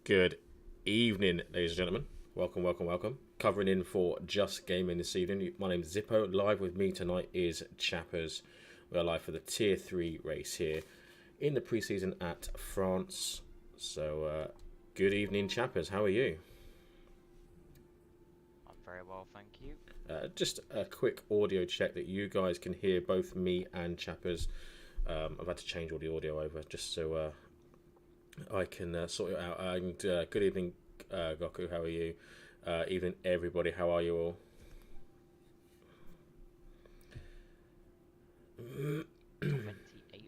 Good evening, ladies and gentlemen. Welcome, welcome, welcome. Covering in for Just Gaming this evening. My name is Zippo. Live with me tonight is Chappers. We are live for the Tier 3 race here in the preseason at France. So, good evening, Chappers. How are you? I'm very well, thank you. Just a quick audio check that you guys can hear both me and Chappers. I've had to change all the audio over just so I can sort it out. And good evening, Goku. How are you? Evening, everybody. How are you all? 28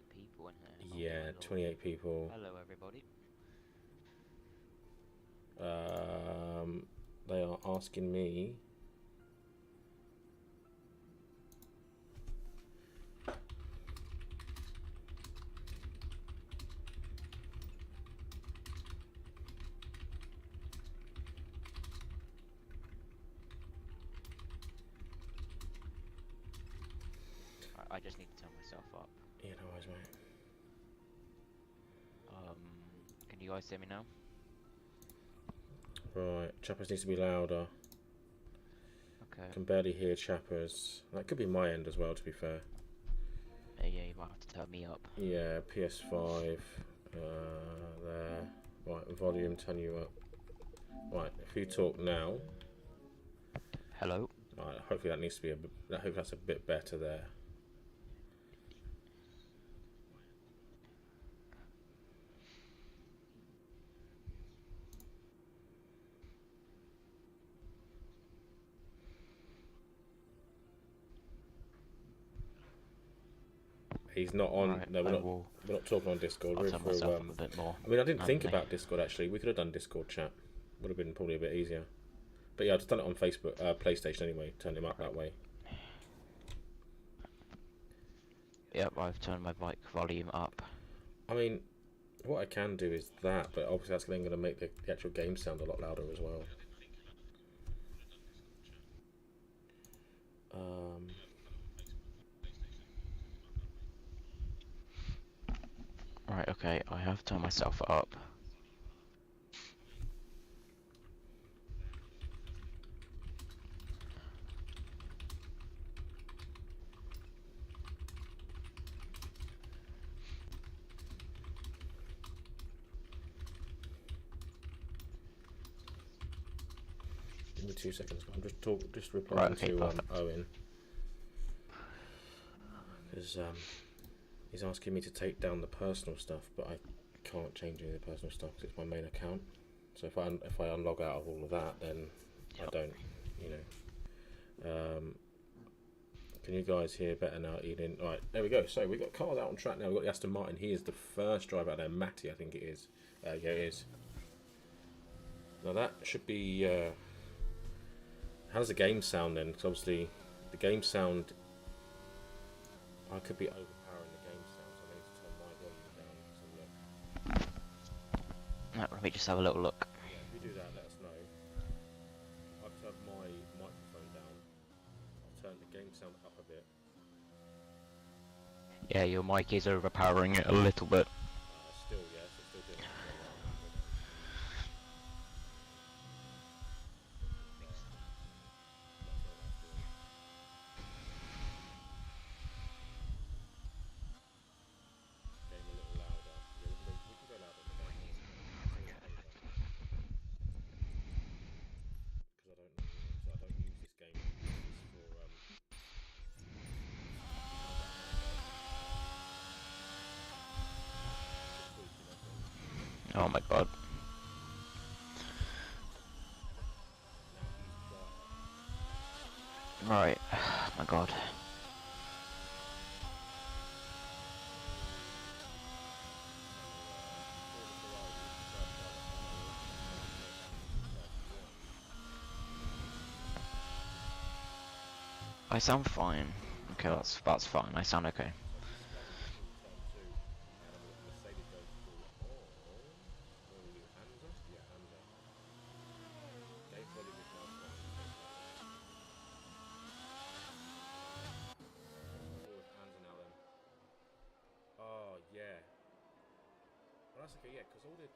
people in here. Yeah, 28 people. Hello, everybody. They are asking me. I just need to turn myself up. Yeah, no worries, mate. Can you guys hear me now? Right, Chappers needs to be louder. Okay. I can barely hear Chappers. That could be my end as well, to be fair. Yeah, you might have to turn me up. Yeah, PS5. There. Right, volume, turn you up. Right, if you talk now. Hello. Right, hopefully that needs to be hopefully that's a bit better there. He's not on. Right, No, we're not talking on Discord. I'll We're turn through. myself up a bit more. I mean, I didn't think about Discord actually. We could have done Discord chat. Would have been probably a bit easier. But yeah, I've just done it on Facebook, PlayStation anyway. Turned him up that way. Yep, I've turned my mic volume up. I mean, what I can do is that, but obviously that's then going to make the actual game sound a lot louder as well. Right, okay, I have turned myself up. Give me 2 seconds. I'm just replying to Owen because he's asking me to take down the personal stuff, but I can't change any of the personal stuff because it's my main account. So if I unlog out of all of that, then I don't, you know. Can you guys hear better now, Eden? All right, there we go. So we've got cars out on track now. We've got the Aston Martin. He is the first driver out there. Matty, I think it is. Yeah, it is. Now that should be... how does the game sound then? Because obviously the game sound... I could be overpowering the game sound, so I need to turn my volume down. So Let me just have a little look. yeah, if you do that, let us know. I've turned my microphone down. I'll turn the game sound up a bit. Yeah, your mic is overpowering it a little bit. Still, yes, it's still doing it. Game a little louder. Yeah, we can go louder in the game. Because I don't use this game. It's for Oh my god. Right, my god. I sound fine. Okay, that's fine. I sound okay. Oh yeah. Well, that's okay. Yeah, because all the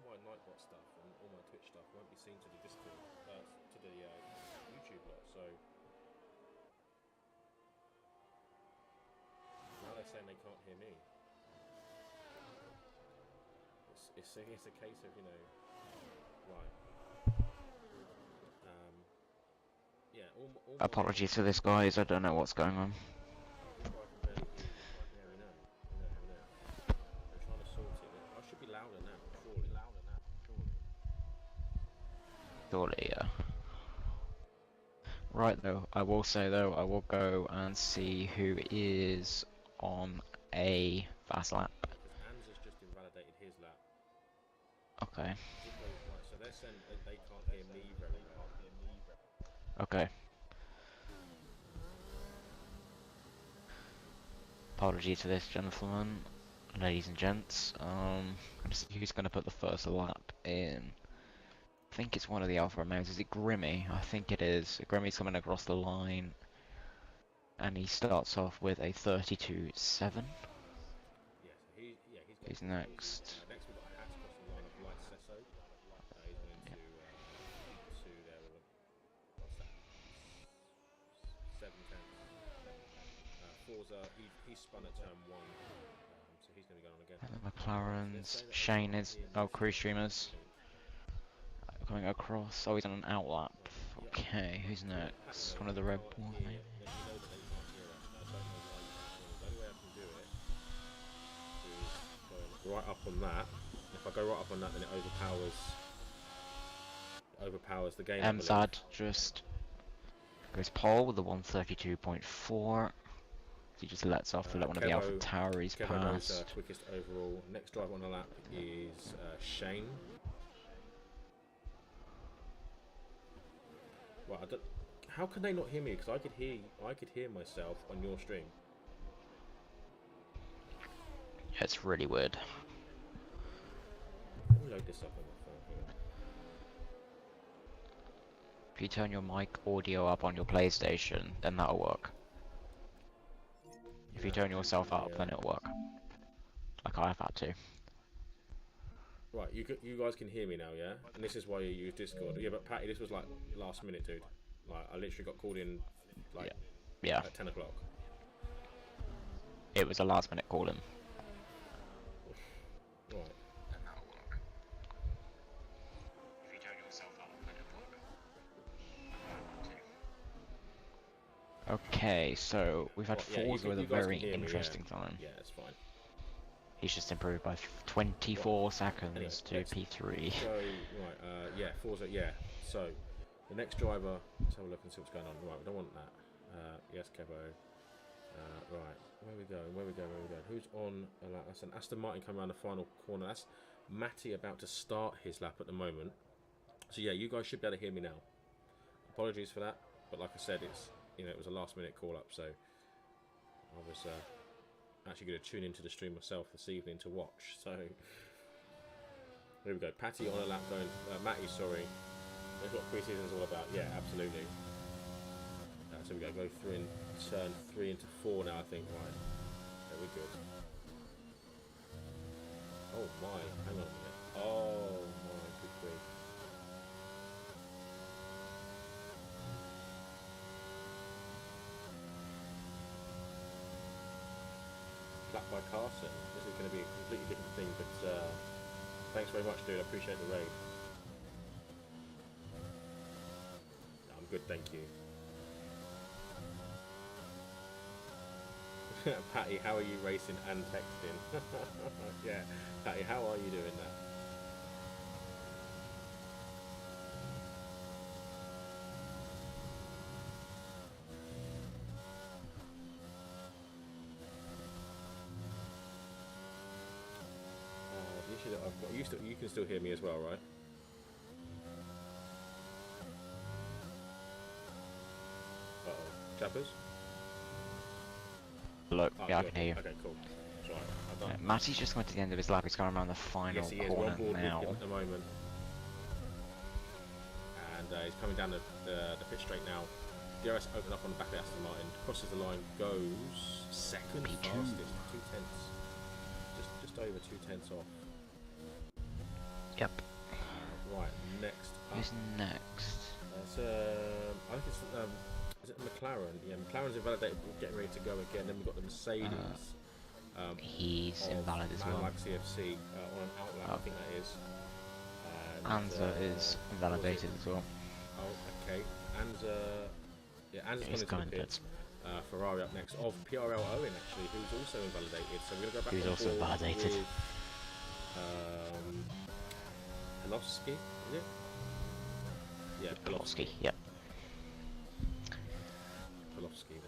my Nightbot stuff and all my Twitch stuff won't be seen to the Discord, to the YouTube lot. So now they're saying they can't hear me. It's a case of, you know, right. Yeah. All Apologies to this, guys. I don't know what's going on. I can barely hear you. Yeah, we know. They're trying to sort it. I should be louder now, surely. Surely, yeah. Right, though, I will say, though, I will go and see who is on a fast lap. Because Anza's just invalidated his lap. Okay. Right, so they're saying they can't hear me very well. Okay. Apologies for this, gentlemen, ladies and gents. Just who's going to put the first lap in? I think it's one of the Alpha Romeos. Is it Grimmy? I think it is. Grimmy's coming across the line, and he starts off with a 32.7. Yeah, so he's Who's next? next we've got a Hatch across the line of Light Sesso. He's gone into there with what's that? 710. Forza, he spun at turn 1, so he's going to be going on again. And the McLarens. Shane is crew streamers coming across. Oh, he's on an outlap. Okay, who's next? One of the Red Bulls, maybe. The only way I can do it is go right up on that. If I go right up on that, then it overpowers the game. MZAD just goes pole with the 132.4. He just lets off to let one of the Alpha Tauris past. Quickest overall. Next driver on the lap is Shane. Well, how can they not hear me? Because I could hear myself on your stream. Yeah, it's really weird. Let me load this up on my phone here. If you turn your mic audio up on your PlayStation, then that'll work. If you turn yourself up, then it'll work. Like I've had to. Right, you guys can hear me now, yeah? And this is why you use Discord. Yeah, but Patty, this was like last minute, dude. Like, I literally got called in, like, yeah. at 10 o'clock. It was a last minute call in. Right. And that'll work. If you turn yourself up, then it'll work. Okay, so we've had Forza with a very interesting time. Yeah, that's fine. He's just improved by 24 seconds to P3. So, right, yeah, Forza, yeah. So, the next driver, let's have a look and see what's going on. Right, we don't want that. Yes, Kevo. Right, where are we going? Who's on a lap? That's an Aston Martin coming around the final corner. That's Matty about to start his lap at the moment. So, yeah, you guys should be able to hear me now. Apologies for that, but like I said, it was a last minute call up, so I was actually going to tune into the stream myself this evening to watch. So here we go. Patty on a lap going. Matty, sorry. That's what pre-season's all about. Yeah, absolutely. So we go through in turn 3 into 4 now, I think. Right. Yeah, we're good. Oh my! Hang on a minute. Oh my! Good grief. Lap by Carson. This is going to be a completely different thing, but thanks very much, dude. I appreciate the raid. No, I'm good, thank you. Patty, how are you racing and texting? Yeah, Patty, how are you doing that? The issue that I've got, you can still hear me as well, right? Uh-oh. Chappers? Look, yeah, I can hear you. Okay, cool. Right, Matty's just went to the end of his lap. He's going around the final corner now. At the moment. And he's coming down the pit straight now. DRS open up on the back of Aston Martin. Crosses the line, goes second P2. fastest. 2 tenths. Just over 2 tenths off. Yep. next up, Who's next? I think it's is it McLaren? Yeah, McLaren's invalidated, getting ready to go again. Then we've got the Mercedes. He's Of invalid as Man well. Like CFC on an outlap, I think that is. And, Anza is invalidated as well. Oh, okay. Anza, yeah, Anza's He's gone gone into the pits. Ferrari up next, of PRL Owen actually, who's also invalidated. So we're going to go back Who's on also board invalidated. with Pelowski, is it? Yeah, Pelowski, yep. Pelowski there.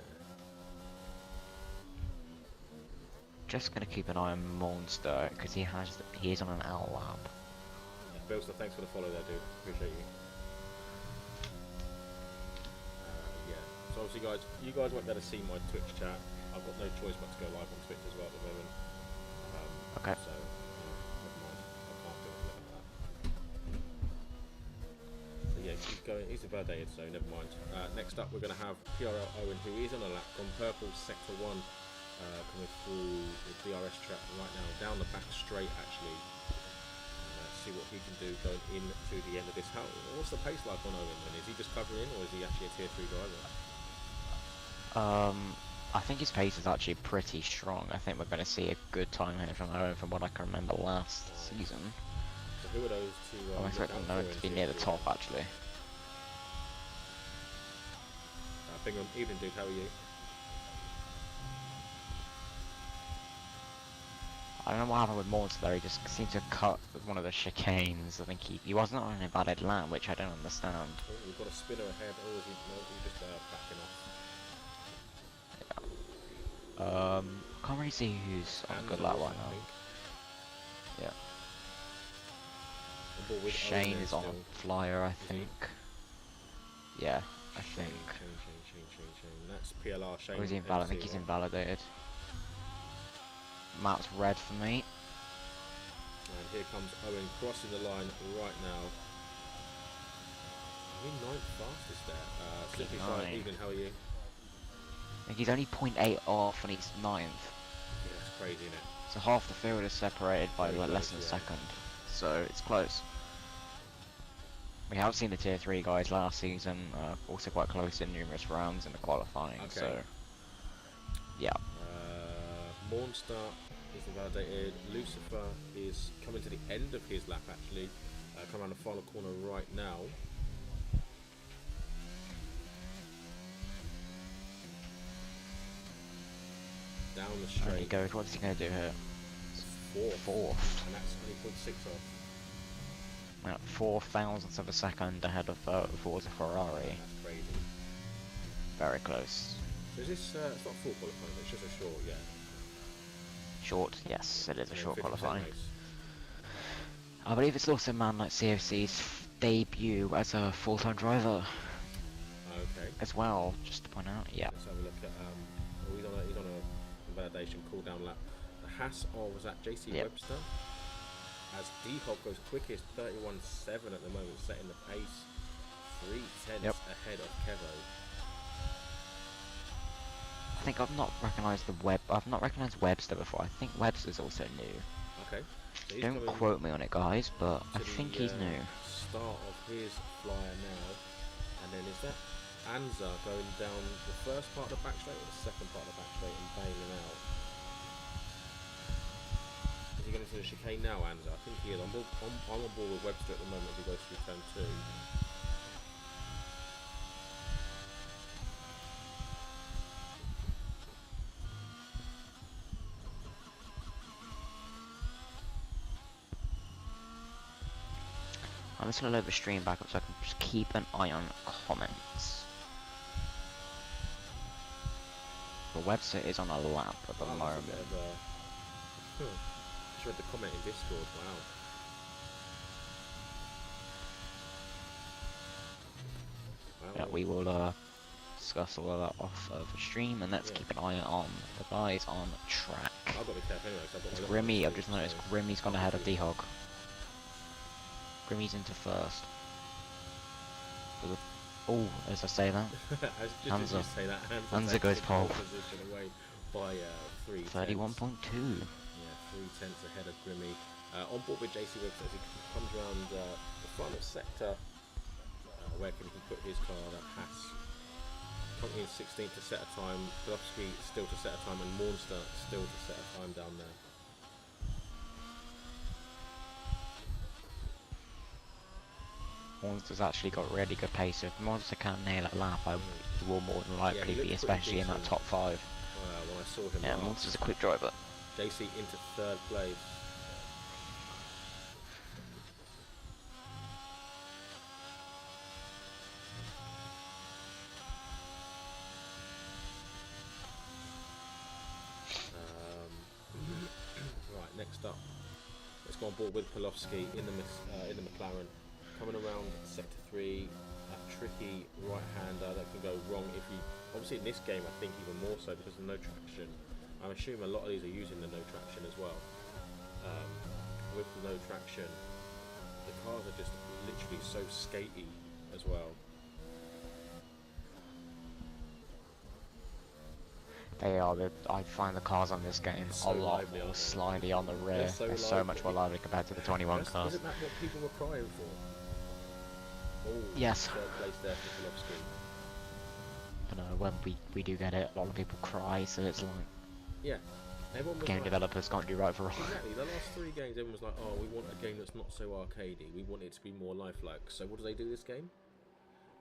Just gonna keep an eye on Monster because he is on an outlap. Yeah, Bill, so thanks for the follow there, dude. Appreciate you. Yeah. So obviously, guys, you guys won't be able to see my Twitch chat. I've got no choice but to go live on Twitch as well at the moment. Okay. So never mind. I can't do anything about that. So yeah, keep going. He's invalidated, so never mind. Next up, we're going to have PRL Owen, who is on a lap from purple sector 1. Coming through the DRS track right now, down the back straight actually. See what he can do going into the end of this. What's the pace like on Owen then? Is he just covering in, or is he actually a tier 3 driver? I think his pace is actually pretty strong. I think we're going to see a good time here from Owen from what I can remember last season. So who are those two? I'm expecting Owen to be near the top actually. Bingham, evening dude, how are you? I don't know what happened with Monster there, he just seemed to cut with one of the chicanes. I think he wasn't on an invalid lap, which I don't understand. Oh, we've got a spinner ahead. Oh, is he, no, he's just backing off. I can't really see who's on a good lap right now. Yeah. Shane is on a flyer, I think. Yeah, I think. Shane. That's PLR Shane. Or is he invalid? I think he's invalidated. Map's red for me. And here comes Owen crossing the line right now. He's 9th fastest there. Simply Shy, evening, how are you? I think he's only 0.8 off and he's 9th. Yeah, that's crazy, isn't it? So half the field is separated by Very less close, than a yeah. second. So it's close. We have seen the tier 3 guys last season, also quite close in numerous rounds in the qualifying, Okay. so yeah. Monster is invalidated. Lucifer is coming to the end of his lap actually. Come around the final corner right now. Down the straight. There he goes, what's he going to do here? Fourth. And that's only 0.6 off. 4 thousandths of a second ahead of Forza Ferrari. That's crazy. Very close. So is this, it's not full qualifying, it's just a short, yeah. Short, yes, it is a short 50% qualifying. race. I believe it's also Man Like CFC's debut as a full-time driver Okay. as well, just to point out, yeah. Let's have a look at, he's on a validation cool down lap. The Haas, was that JC Yep. Webster? As D-Hop goes quickest, 31.7 at the moment, setting the pace 3/10 ahead of Kevo. I think I've not recognised Webster before. I think Webster's also new. Okay. So he's Don't coming quote me on it, guys, but I to think the, he's new. Start of his flyer now, and then is that Anza going down the first part of the back straight or the second part of the back straight and bailing out? Is he going into the chicane now, Anza? I think he is. I'm on board with Webster at the moment as he goes through turn 2. I'm just going to load the stream back up so I can just keep an eye on comments. The website is on a lap at the moment. Just read the comment in Discord, wow. Yeah, we will discuss all of that off of the stream, and let's keep an eye on the guys on track. I've got to be careful anyway, 'cause I've got It's my Grimmy, I've little just noticed Grimmy's gone ahead of D-Hog. Grimmy's into first. Oh, as I say that. Hansa. Say that. Hansa goes pole. Position away by 3 31.2. Yeah, 3/10 ahead of Grimmy. On board with JC Webster as he comes around the final sector. Where can he put his car? That has Company in 16th to set a time. Golovsky still to set a time, and Mornster still to set a time down there. Monster's actually got really good pace. So if Monster can't nail a lap, he will more than likely be, especially in that top 5. When I saw him, Yeah, Monster's a quick driver. JC into 3rd place. Right, next up, let's go on board with Polowski in the McLaren, coming around sector 3. A tricky right-hander that can go wrong if you. Obviously, in this game, I think even more so because of no traction. I'm assuming a lot of these are using the no traction as well. With the no traction, the cars are just literally so skatey as well. They are. I find the cars on this game so a lot lively, more slidey on the rear. They're so much more lively compared to the 21 cars. Isn't that what people were crying for? Oh, yes. 3rd place there for Polowski. I know when we do get it, a lot of people cry. So it's like, yeah, everyone was game like, developers can't do right for wrong. Exactly. The last 3 games, everyone was like, "Oh, we want a game that's not so arcadey. We want it to be more lifelike." So what do they do this game?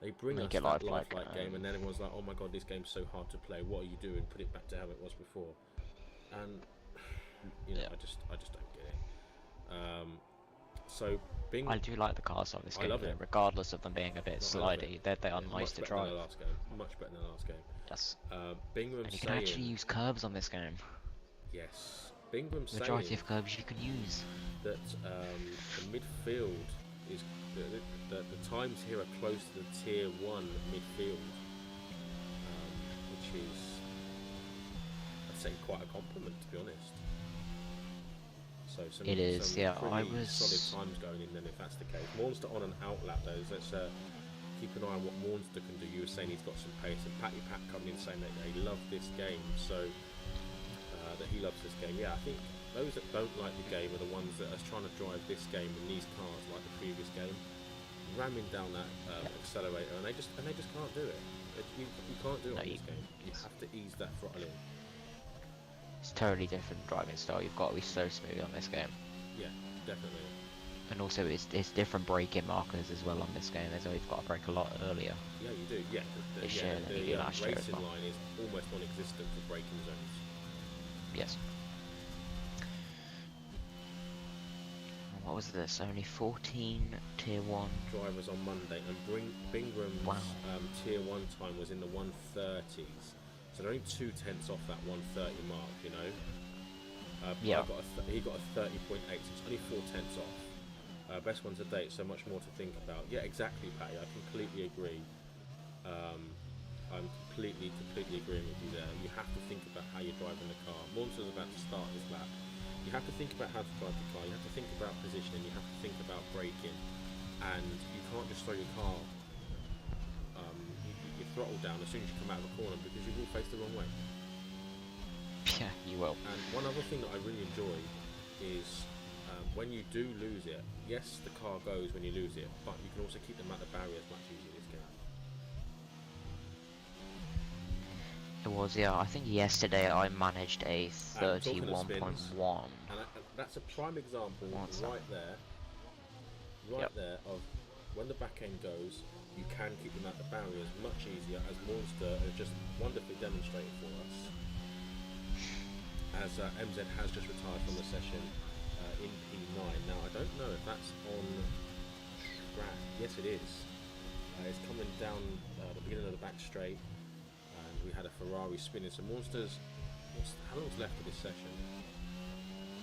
They bring us that lifelike game, and then everyone's like, "Oh my god, this game's so hard to play. What are you doing? Put it back to how it was before." And you know, I just don't get it. So Bing, I do like the cars on this game, love it. regardless of them being a bit slidey. They are nice to drive. Much better than the last game. Yes. Bingham and you saying, can actually use curbs on this game. Yes. Bingham saying Majority of curbs you can use. that the midfield is the times here are close to the tier 1 midfield, which is, I'd say, quite a compliment, to be honest. So some pretty solid times going in then, if that's the case. Monster on an outlap though. Let's keep an eye on what Monster can do. You were saying he's got some pace, and Patty Pat coming in saying that they love this game, so that he loves this game. Yeah, I think those that don't like the game are the ones that are trying to drive this game in these cars like the previous game, ramming down that accelerator, and they just can't do it. You can't do it on this game. You have to ease that throttle in. It's totally different driving style. You've got to be so smooth on this game. Yeah, definitely. And also, it's different braking markers as well on this game. As well, you've got to brake a lot earlier. Yeah, you do. Yeah, the racing line is almost non-existent for braking zones. Yes. What was this? Only 14 tier 1 drivers on Monday, and Bingram's tier 1 time was in the 130s. So they're only 2 tenths off that 130 mark, you know. Yeah. He got a 30.8, so it's only 4 tenths off. Best one to date, so much more to think about. Yeah, exactly, Patty. I completely agree. I'm completely agreeing with you there. You have to think about how you're driving the car. Monster's about to start his lap. You have to think about how to drive the car. You have to think about positioning. You have to think about braking, and you can't just throw your car. Your throttle down as soon as you come out of a corner, because you will face the wrong way. Yeah, you will. And one other thing that I really enjoy is when you do lose it. Yes, the car goes when you lose it, but you can also keep them at the barriers much easier in this game. It was, yeah. I think yesterday I managed a 31.1. And that's a prime example right there of when the back end goes, you can keep them at the barriers much easier, as Monster has just wonderfully demonstrated for us. As MZ has just retired from the session in P9. Now, I don't know if that's on track. Yes, it is. It's coming down the beginning of the back straight, and we had a Ferrari spinning. So Monsters, how long's left of this session?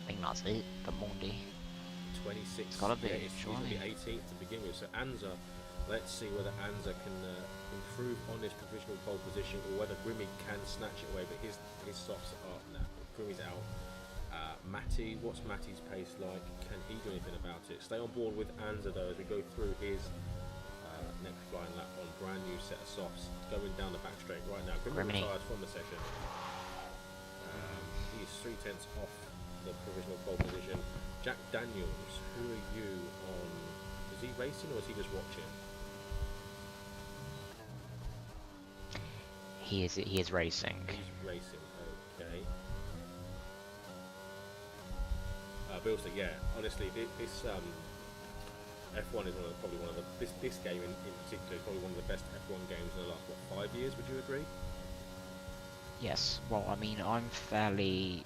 I think that's it, but Monday. 26. It's gotta be, it's going to be 18th to begin with. So Anza, let's see whether Anza can improve on this provisional pole position, or whether Grimmy can snatch it away. But his softs are up now. Grimmy's out. Matty, what's Matty's pace like? Can he do anything about it? Stay on board with Anza though as we go through his next flying lap on brand new set of softs, going down the back straight right now. Grimmy retired from the session. He's 3 tenths off the provisional pole position. Jack Daniels, who are you on? Is he racing or is he just watching? He is racing. He's racing. Okay. But also, yeah, honestly, this F1 is probably one of the this game in particular is probably one of the best F1 games in the last 5 years. Would you agree? Yes. Well, I mean, I'm fairly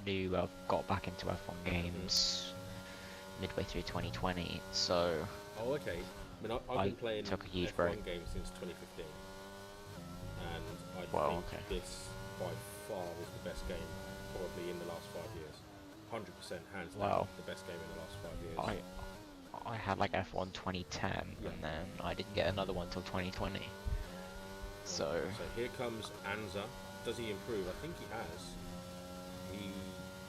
new. I've got back into F1 games midway through 2020, so. Oh, okay. I mean, I've been playing took a huge F1 break. games since 2015, and I think this by far was the best game probably in the last 5 years. 100% hands down the best game in the last 5 years. I had like F1 2010, and then I didn't get another one till 2020. So here comes Anza. Does he improve? I think he has. He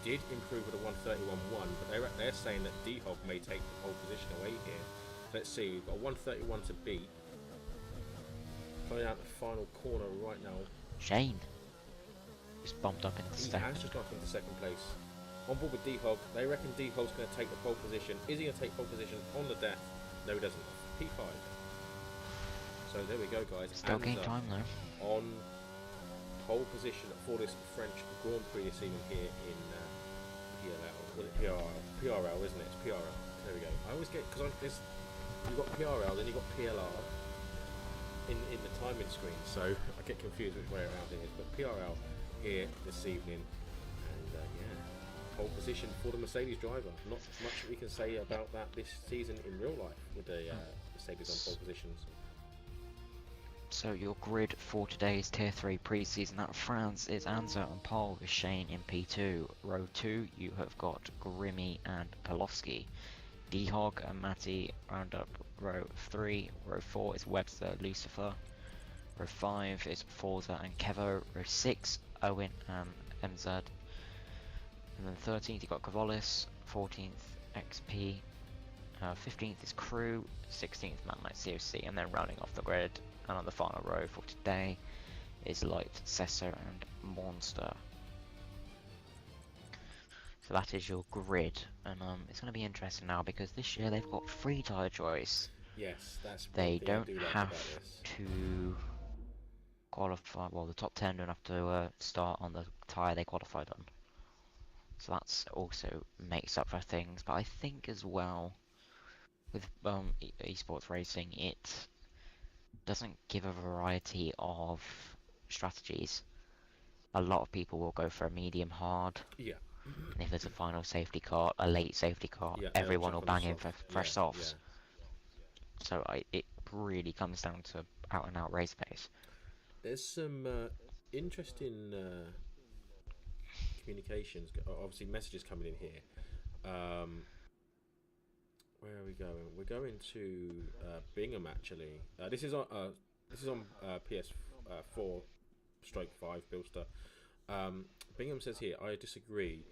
did improve with a 131.1, but they're saying that D-Hog may take the pole position away here. Let's see, we've got a 131 to beat. Coming out the final corner right now. Shane just bumped up into second. He has just bumped into second place. On board with D-Hog. They reckon D-Hog's going to take the pole position. Is he going to take pole position on the death? No, he doesn't. P5. So there we go, guys. Still gain time though. On pole position for this French Grand Prix this evening here in PRL. Was it PRL? PRL, isn't it? It's PRL. There we go. I always get, because you've got PRL, then you've got PLR in the timing screen, so I get confused which way around it is. But PRL here this evening, and yeah, pole position for the Mercedes driver. Not much we can say about that this season in real life with the Mercedes on pole positions. So your grid for today's Tier 3 pre-season out of France is Anza on pole with Shane in P2. Row 2 you have got Grimmy and Pavlovsky. D-Hog and Matty round up row 3. Row 4 is Webster, Lucifer. Row 5 is Forza and Kevo. Row 6, Owen and MZ. And then 13th you've got Cavolis. 14th XP. 15th is Crew. 16th Man Light COC. And then rounding off the grid and on the final row for today is Light, Cesar and Monster. So that is your grid, and it's going to be interesting now because this year they've got free tyre choice. Yes, that's they don't do like have to qualify. Well, the top 10 don't have to start on the tyre they qualified on. So that's also makes up for things. But I think as well with esports racing, it doesn't give a variety of strategies. A lot of people will go for a medium hard. Yeah. And if there's a final safety car, a late safety car, everyone will bang in for fresh softs. Yeah. So it really comes down to out and out race pace. There's some interesting communications, obviously messages coming in here. Where are we going? We're going to Bingham actually. This is on PS4/5 Billster. Bingham says here, I disagree.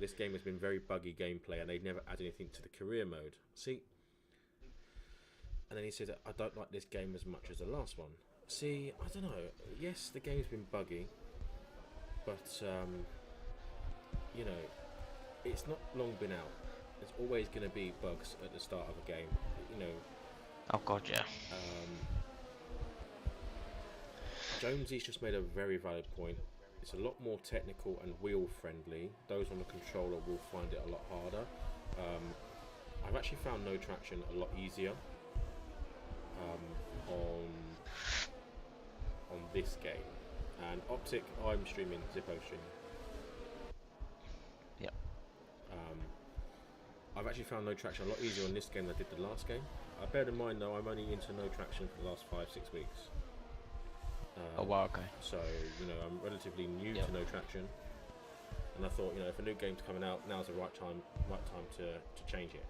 This game has been very buggy gameplay and they've never added anything to the career mode. See? And then he said, I don't like this game as much as the last one. See, I don't know. Yes, the game's been buggy, but, you know, it's not long been out. There's always going to be bugs at the start of a game, you know. Oh god, yeah. Jonesy's just made a very valid point. It's a lot more technical and wheel friendly. Those on the controller will find it a lot harder. I've actually found no traction a lot easier on this game. And Optic, I'm streaming Zippo streaming. Yep. I've actually found no traction a lot easier on this game than I did the last game. Bear in mind though, I'm only into no traction for the last 5-6 weeks. Oh wow, okay. So, you know, I'm relatively new to no traction. And I thought, you know, if a new game's coming out, now's the right time to change it.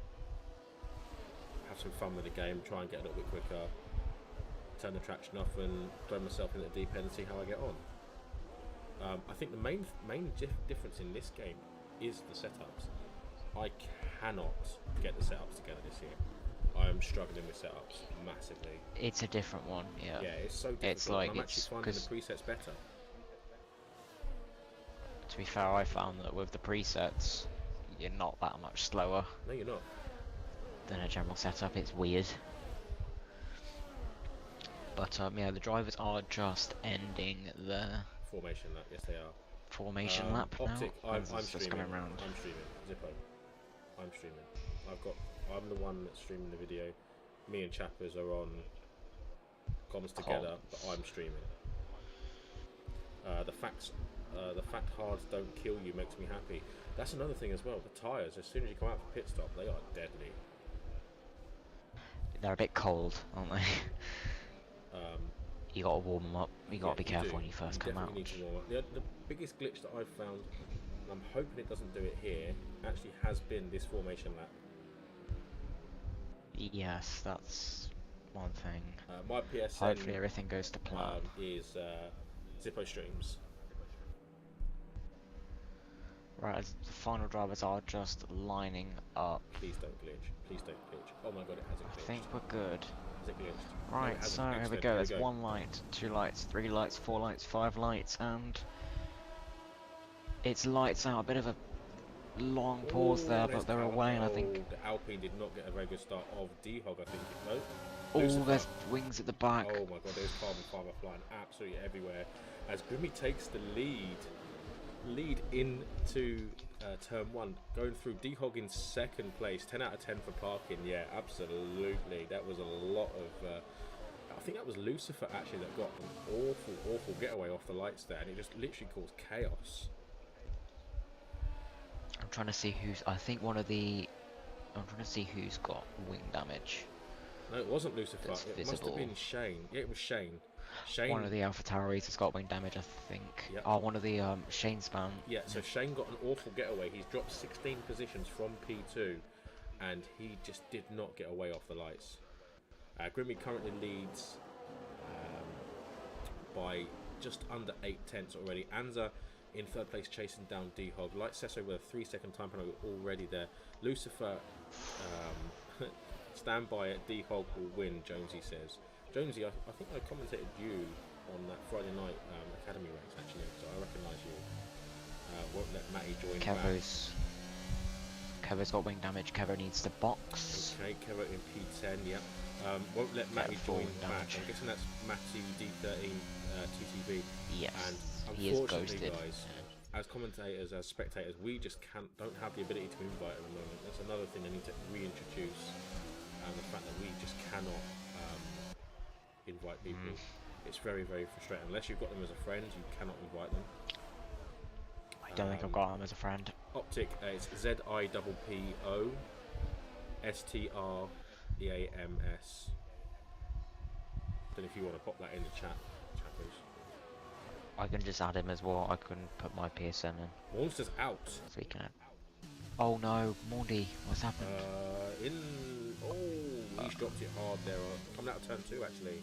Have some fun with the game, try and get a little bit quicker, turn the traction off and throw myself in the deep end and see how I get on. I think the main difference in this game is the setups. I cannot get the setups together this year. I am struggling with setups massively. It's a different one, yeah. Yeah, it's so difficult. It's like I'm actually finding the presets better. To be fair, I found that with the presets, you're not that much slower. No, you're not. than a general setup. It's weird. But yeah, the drivers are just ending the Formation lap, yes they are. formation lap Optic, now. I'm Just streaming. coming around. I'm streaming. Zippo. I'm streaming. I'm the one that's streaming the video. Me and Chappers are on comms together, but I'm streaming. The fact hards don't kill you makes me happy. That's another thing as well. The tyres, as soon as you come out for pit stop, they are deadly. They're a bit cold, aren't they? You gotta warm them up. You gotta be careful when you first come out. Need to warm up. The biggest glitch that I've found, and I'm hoping it doesn't do it here, actually has been this formation lap. Yes, that's one thing. My PSN. Hopefully everything goes to plan. Is Zippo streams. Right, as the final drivers are just lining up. Please don't glitch. Please don't glitch. Oh my god, it hasn't glitched. I think we're good. Has it glitched? Right, no, so here we go. There's 1 light, 2 lights, 3 lights, 4 lights, 5 lights, and it's lights out. A bit of a long pause there, but they're away, and I think the Alpine did not get a very good start of D-Hog, I think. No? Oh, there's wings at the back. Oh my god, there's carbon fibre flying absolutely everywhere as Grimmy takes the lead into turn 1, going through D-Hog in second place. 10 out of 10 for parking. Yeah, absolutely. That was a lot of I think that was Lucifer actually that got an awful getaway off the lights there, and it just literally caused chaos. I'm trying to see who's. I think I'm trying to see who's got wing damage. No, it wasn't Lucifer. That's It visible. must have been Shane. Yeah, it was Shane. One of the Alpha Tauris has got wing damage, I think. Yep. Oh, one of the Shane span. Yeah, so Shane got an awful getaway. He's dropped 16 positions from P2, and he just did not get away off the lights. Grimmy currently leads by just under 8/10 already. Anza in third place chasing down D-Hog. Light Sesso with a 3-second time penalty already there. Lucifer stand by it. D-Hog will win, Jonesy says. Jonesy, I think I commentated you on that Friday night Academy race actually, so I recognise you. Won't let Matty join Kevo's got wing damage. Kevo needs to box. Okay, Kevo in P10, yeah. Won't let Matty join back. I'm guessing that's Matty D13 TTV. Yes, and he is unfortunately, ghosted. guys, as commentators, as spectators, we just don't have the ability to invite at the moment. That's another thing I need to reintroduce, and the fact that we just cannot invite people. It's very frustrating. Unless you've got them as a friend, you cannot invite them. I don't think I've got him as a friend. Optic, it's ZIPPO STREAMS. Don't know if you want to pop that in the chat, chappers. I can just add him as well. I can put my PSN in. Monster's out. So we can add. Oh no, Mordy, what's happened? He's dropped it hard there. Coming out of turn 2 actually.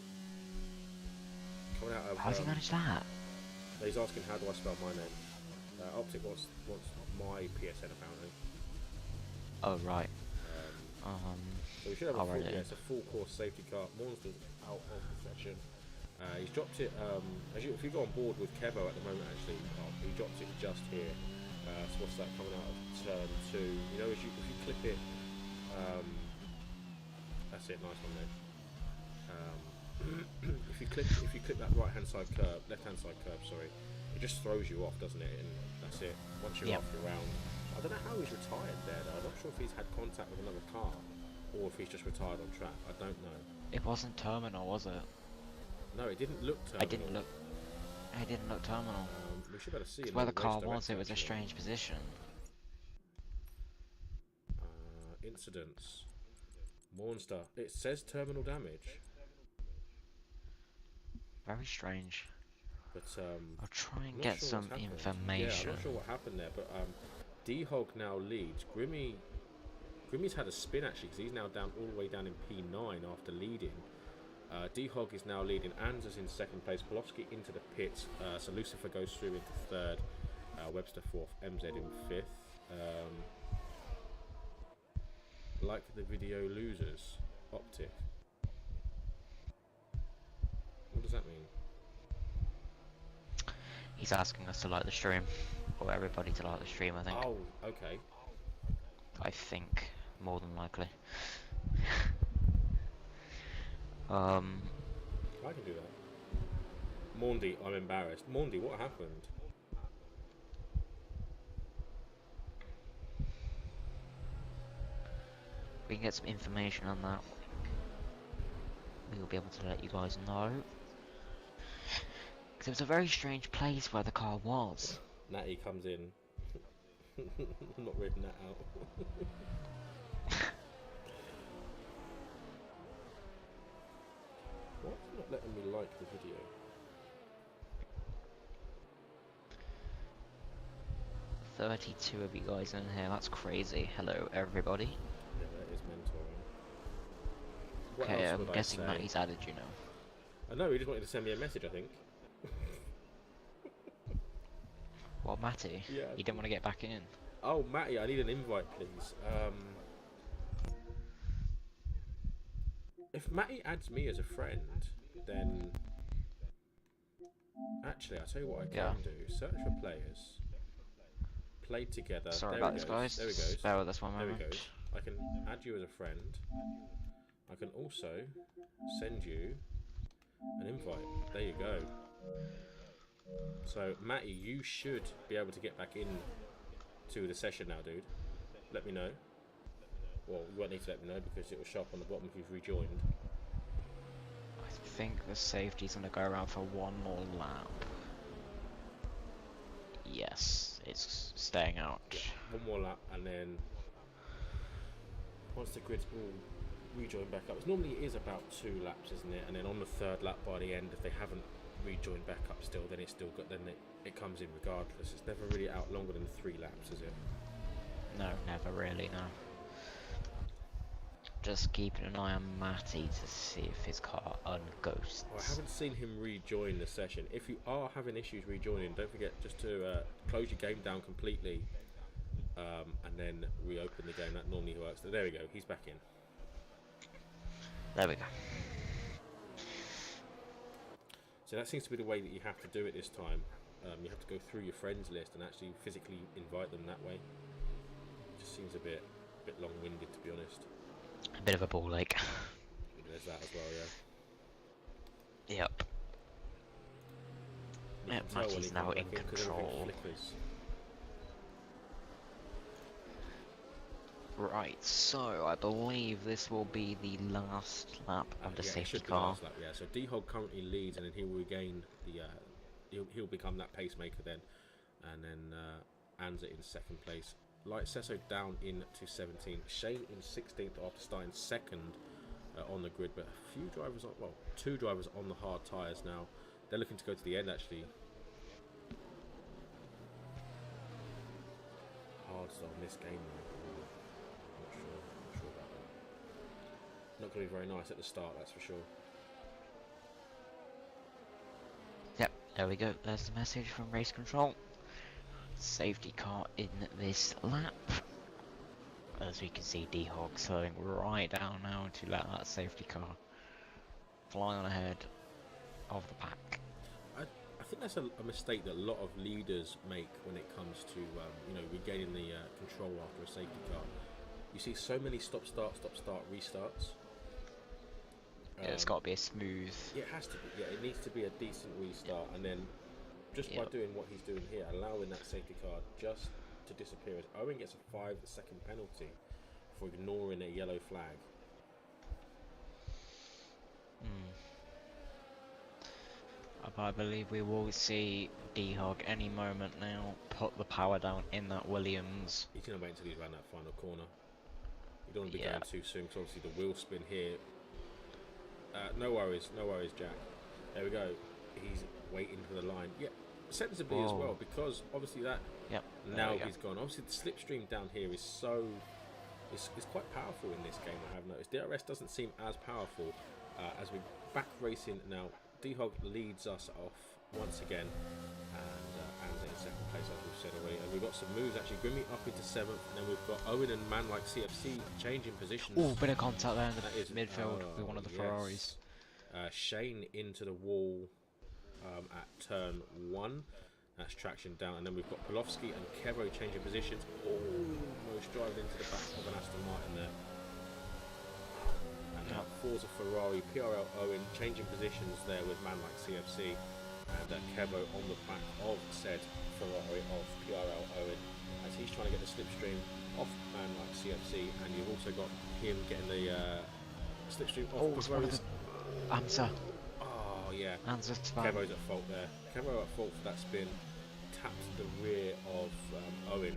Coming out of. How's he managed that? He's asking how do I spell my name. Optic wants my PSN apparently. Oh right. So we should have it's a full course safety car. Monster's out of the session. He's dropped it. If you go on board with Kevo at the moment, actually, he dropped it just here. So what's that coming out of turn 2? You know, if you clip it, that's it. Nice one there. If you clip that right hand side curve, left hand side curve, sorry, it just throws you off, doesn't it? And that's it. Once you're off the round, I don't know how he's retired there. Though. I'm not sure if he's had contact with another car or if he's just retired on track. I don't know. It wasn't terminal, was it? No, it didn't look terminal. It didn't look terminal. We should better see it. Where the car was, it was a strange position. Incidents. Monster. It says terminal damage. Very strange. But I'll try and get some information. Yeah, I'm not sure what happened there, but D-Hog now leads. Grimmy's had a spin actually, because he's now down all the way down in P9 after leading. D-Hog is now leading. Anza's in second place. Polowski into the pits. So Lucifer goes through into third. Webster fourth. MZ in fifth. Like the video losers. Optic. What does that mean? He's asking us to like the stream. Or everybody to like the stream, I think. Oh, okay. I think, more than likely. I can do that. Maundy, I'm embarrassed. Maundy, what happened? we can get some information on that. We will be able to let you guys know. Because it was a very strange place where the car was. Natty comes in. I'm not reading that out. Why is it not letting me like the video? "32 of you guys in here, that's crazy. Hello, everybody." Yeah, that is mentoring. What Okay, else I'm would I guessing say? Matty's added you now. I know, he just wanted to send me a message, I think. What, Matty? Yeah. You didn't want to get back in? Oh, Matty, I need an invite, please. If Matty adds me as a friend, then... Actually, I'll tell you what I can do. Search for players. Played together. Sorry there about he this, goes. guys. There he goes. Bear with us one There he moment. goes. I can add you as a friend. I can also send you an invite. There you go. So, Matty, you should be able to get back in to the session now, dude. Let me know. Well, you won't need to let me know because it will show up on the bottom if you've rejoined. I think the safety's gonna go around for one more lap. Yes, it's staying out. Yeah, one more lap, and then once the grid's all rejoined back up, normally it is about 2 laps, isn't it? And then on the 3rd lap by the end, if they haven't rejoined back up still, then it's still got. Then it comes in regardless. It's never really out longer than 3 laps, is it? No, never really, no. Just keeping an eye on Matty to see if his car unghosts. I haven't seen him rejoin the session. If you are having issues rejoining, don't forget just to close your game down completely and then reopen the game. That normally works. There we go. He's back in. There we go. So that seems to be the way that you have to do it this time. You have to go through your friends list and actually physically invite them that way. It just seems a bit long-winded, to be honest. A bit of a ball ache. There's that as well, yeah. Yep. You Yeah, can tell when Matty's he now comes in back 'cause everything control. flickers. Right, so I believe this will be the last lap of the Yeah, it safety should be car. last lap, yeah. So D-Hog currently leads, and then he'll regain the. He'll become that pacemaker then, and then Anza in 2nd place. Light Sesso down into 17th. Shane in 16th after starting 2nd on the grid, but a few drivers on, well, 2 drivers on the hard tyres now. They're looking to go to the end actually. Hard start on this game though. Not sure about that. Not going to be very nice at the start, that's for sure. Yep, there we go. There's the message from race control. Safety car in this lap. As we can see, D-Hog slowing right down now to let that safety car fly on ahead of the pack. I think that's a mistake that a lot of leaders make when it comes to regaining the control after a safety car. You see so many stop-start restarts. Yeah, it's got to be a smooth. Yeah, it has to be. Yeah, it needs to be a decent restart, and then just by doing what he's doing here, allowing that safety car just to disappear, as Owen gets a 5-second penalty for ignoring a yellow flag. I believe we will see D-Hog any moment now put the power down in that Williams. He's going to wait until he's around that final corner. You don't want to be going too soon, because obviously the wheel spin here. No worries, Jack. There we go. He's waiting for the line. Yeah, sensibly as well, because obviously that. Yep. Now he's gone. Obviously the slipstream down here is so. It's quite powerful in this game. I have noticed. DRS doesn't seem as powerful as we're back racing now. D-Hog leads us off once again, and Anza in 2nd place, as we've said already. And we've got some moves actually. Grimmy up into 7th, and then we've got Owen and man like CFC changing positions. Oh, bit of contact there in the That is midfield with one of the Ferraris. Shane into the wall at turn 1. That's traction down, and then we've got Polowski and Kevo changing positions. Almost driving into the back of an Aston Martin there. And now 4 towards a Ferrari. PRL Owen changing positions there with man like CFC, and Kevo on the back of said Ferrari of PRL Owen as he's trying to get the slipstream off man like CFC, and you've also got him getting the slipstream off Ferrari's. Anza. Oh yeah, Anza's Kevo's at fault there. Kevo at fault for that spin. Tapped the rear of Owen.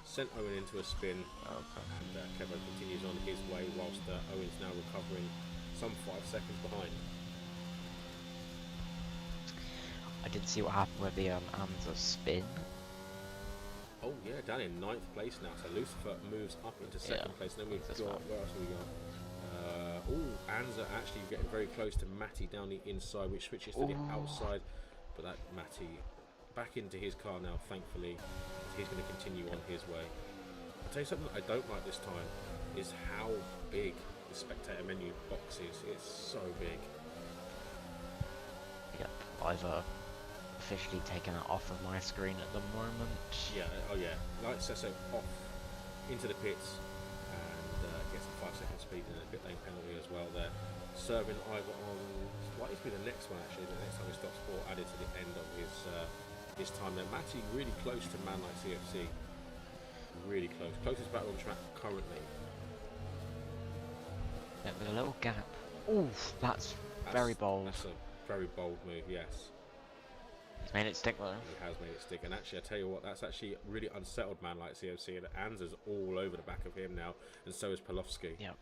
Sent Owen into a spin, and Kevo continues on his way whilst Owen's now recovering some 5 seconds behind. I didn't see what happened with the Anza spin. Oh yeah, down in 9th place now. So Lucifer moves up into 2nd place. Then we've got, where else have we got? Anza actually getting very close to Matty down the inside, which switches to the outside. But that Matty back into his car now, thankfully. He's going to continue on his way. I'll tell you something that I don't like this time is how big the spectator menu box is. It's so big. Yep, I've officially taken it off of my screen at the moment. Yeah, oh yeah. Light Sesso off into the pits and gets a 5-second speed and a pit lane penalty as well there. Serving either on, what is be the next one actually, the next time he stops sport added to the end of his time there. Matty really close to man like CFC. Really close. Closest battle on track currently. Yeah, with a little gap. Oof, that's very bold. That's a very bold move, yes. He's made it stick though. He has made it stick, and actually, I tell you what, that's actually really unsettled man like CFC, and Anza's all over the back of him now, and so is Polowski. Yep.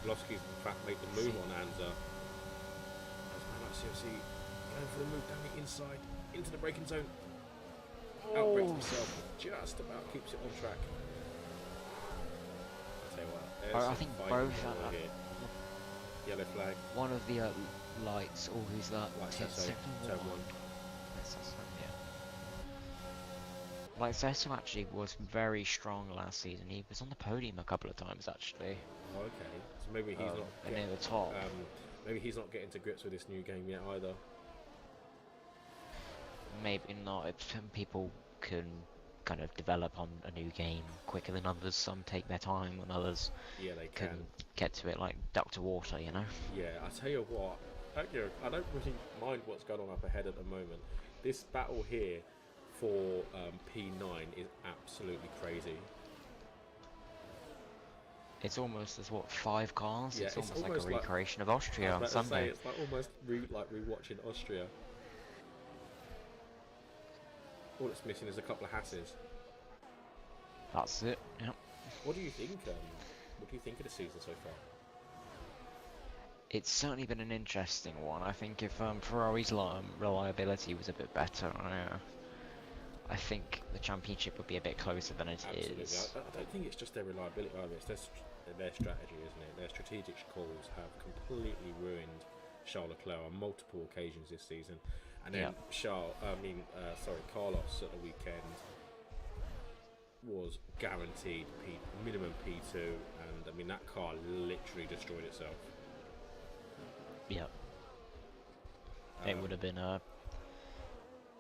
Polowski's in fact made the move on Anza. As man like CFC going for the move down the inside into the braking zone. Outbreaks himself, just about keeps it on track. I'll tell you what, I think both yellow flag. One of the lights, who's that? Light Sesso, turn 1. Like Sesso actually was very strong last season. He was on the podium a couple of times actually. Oh, okay, so maybe he's not near the top. Maybe he's not getting to grips with this new game yet either. Maybe not. Some people can kind of develop on a new game quicker than others. Some take their time, and others they can get to it like duck to water, you know? Yeah, I tell you what, I don't really mind what's going on up ahead at the moment. This battle here for P9 is absolutely crazy. It's almost, there's what, 5 cars? Yeah, it's almost like a recreation of Austria on Sunday. It's like almost like rewatching Austria. All it's missing is a couple of Hasses. That's it. Yep. What do you think? What do you think of the season so far? It's certainly been an interesting one. I think if Ferrari's reliability was a bit better, I think the championship would be a bit closer than it is. I don't think it's just their reliability either. It's their strategy, isn't it? Their strategic calls have completely ruined Charles Leclerc on multiple occasions this season. And then Carlos at the weekend was guaranteed minimum P2, and I mean that car literally destroyed itself. Yep. It would have been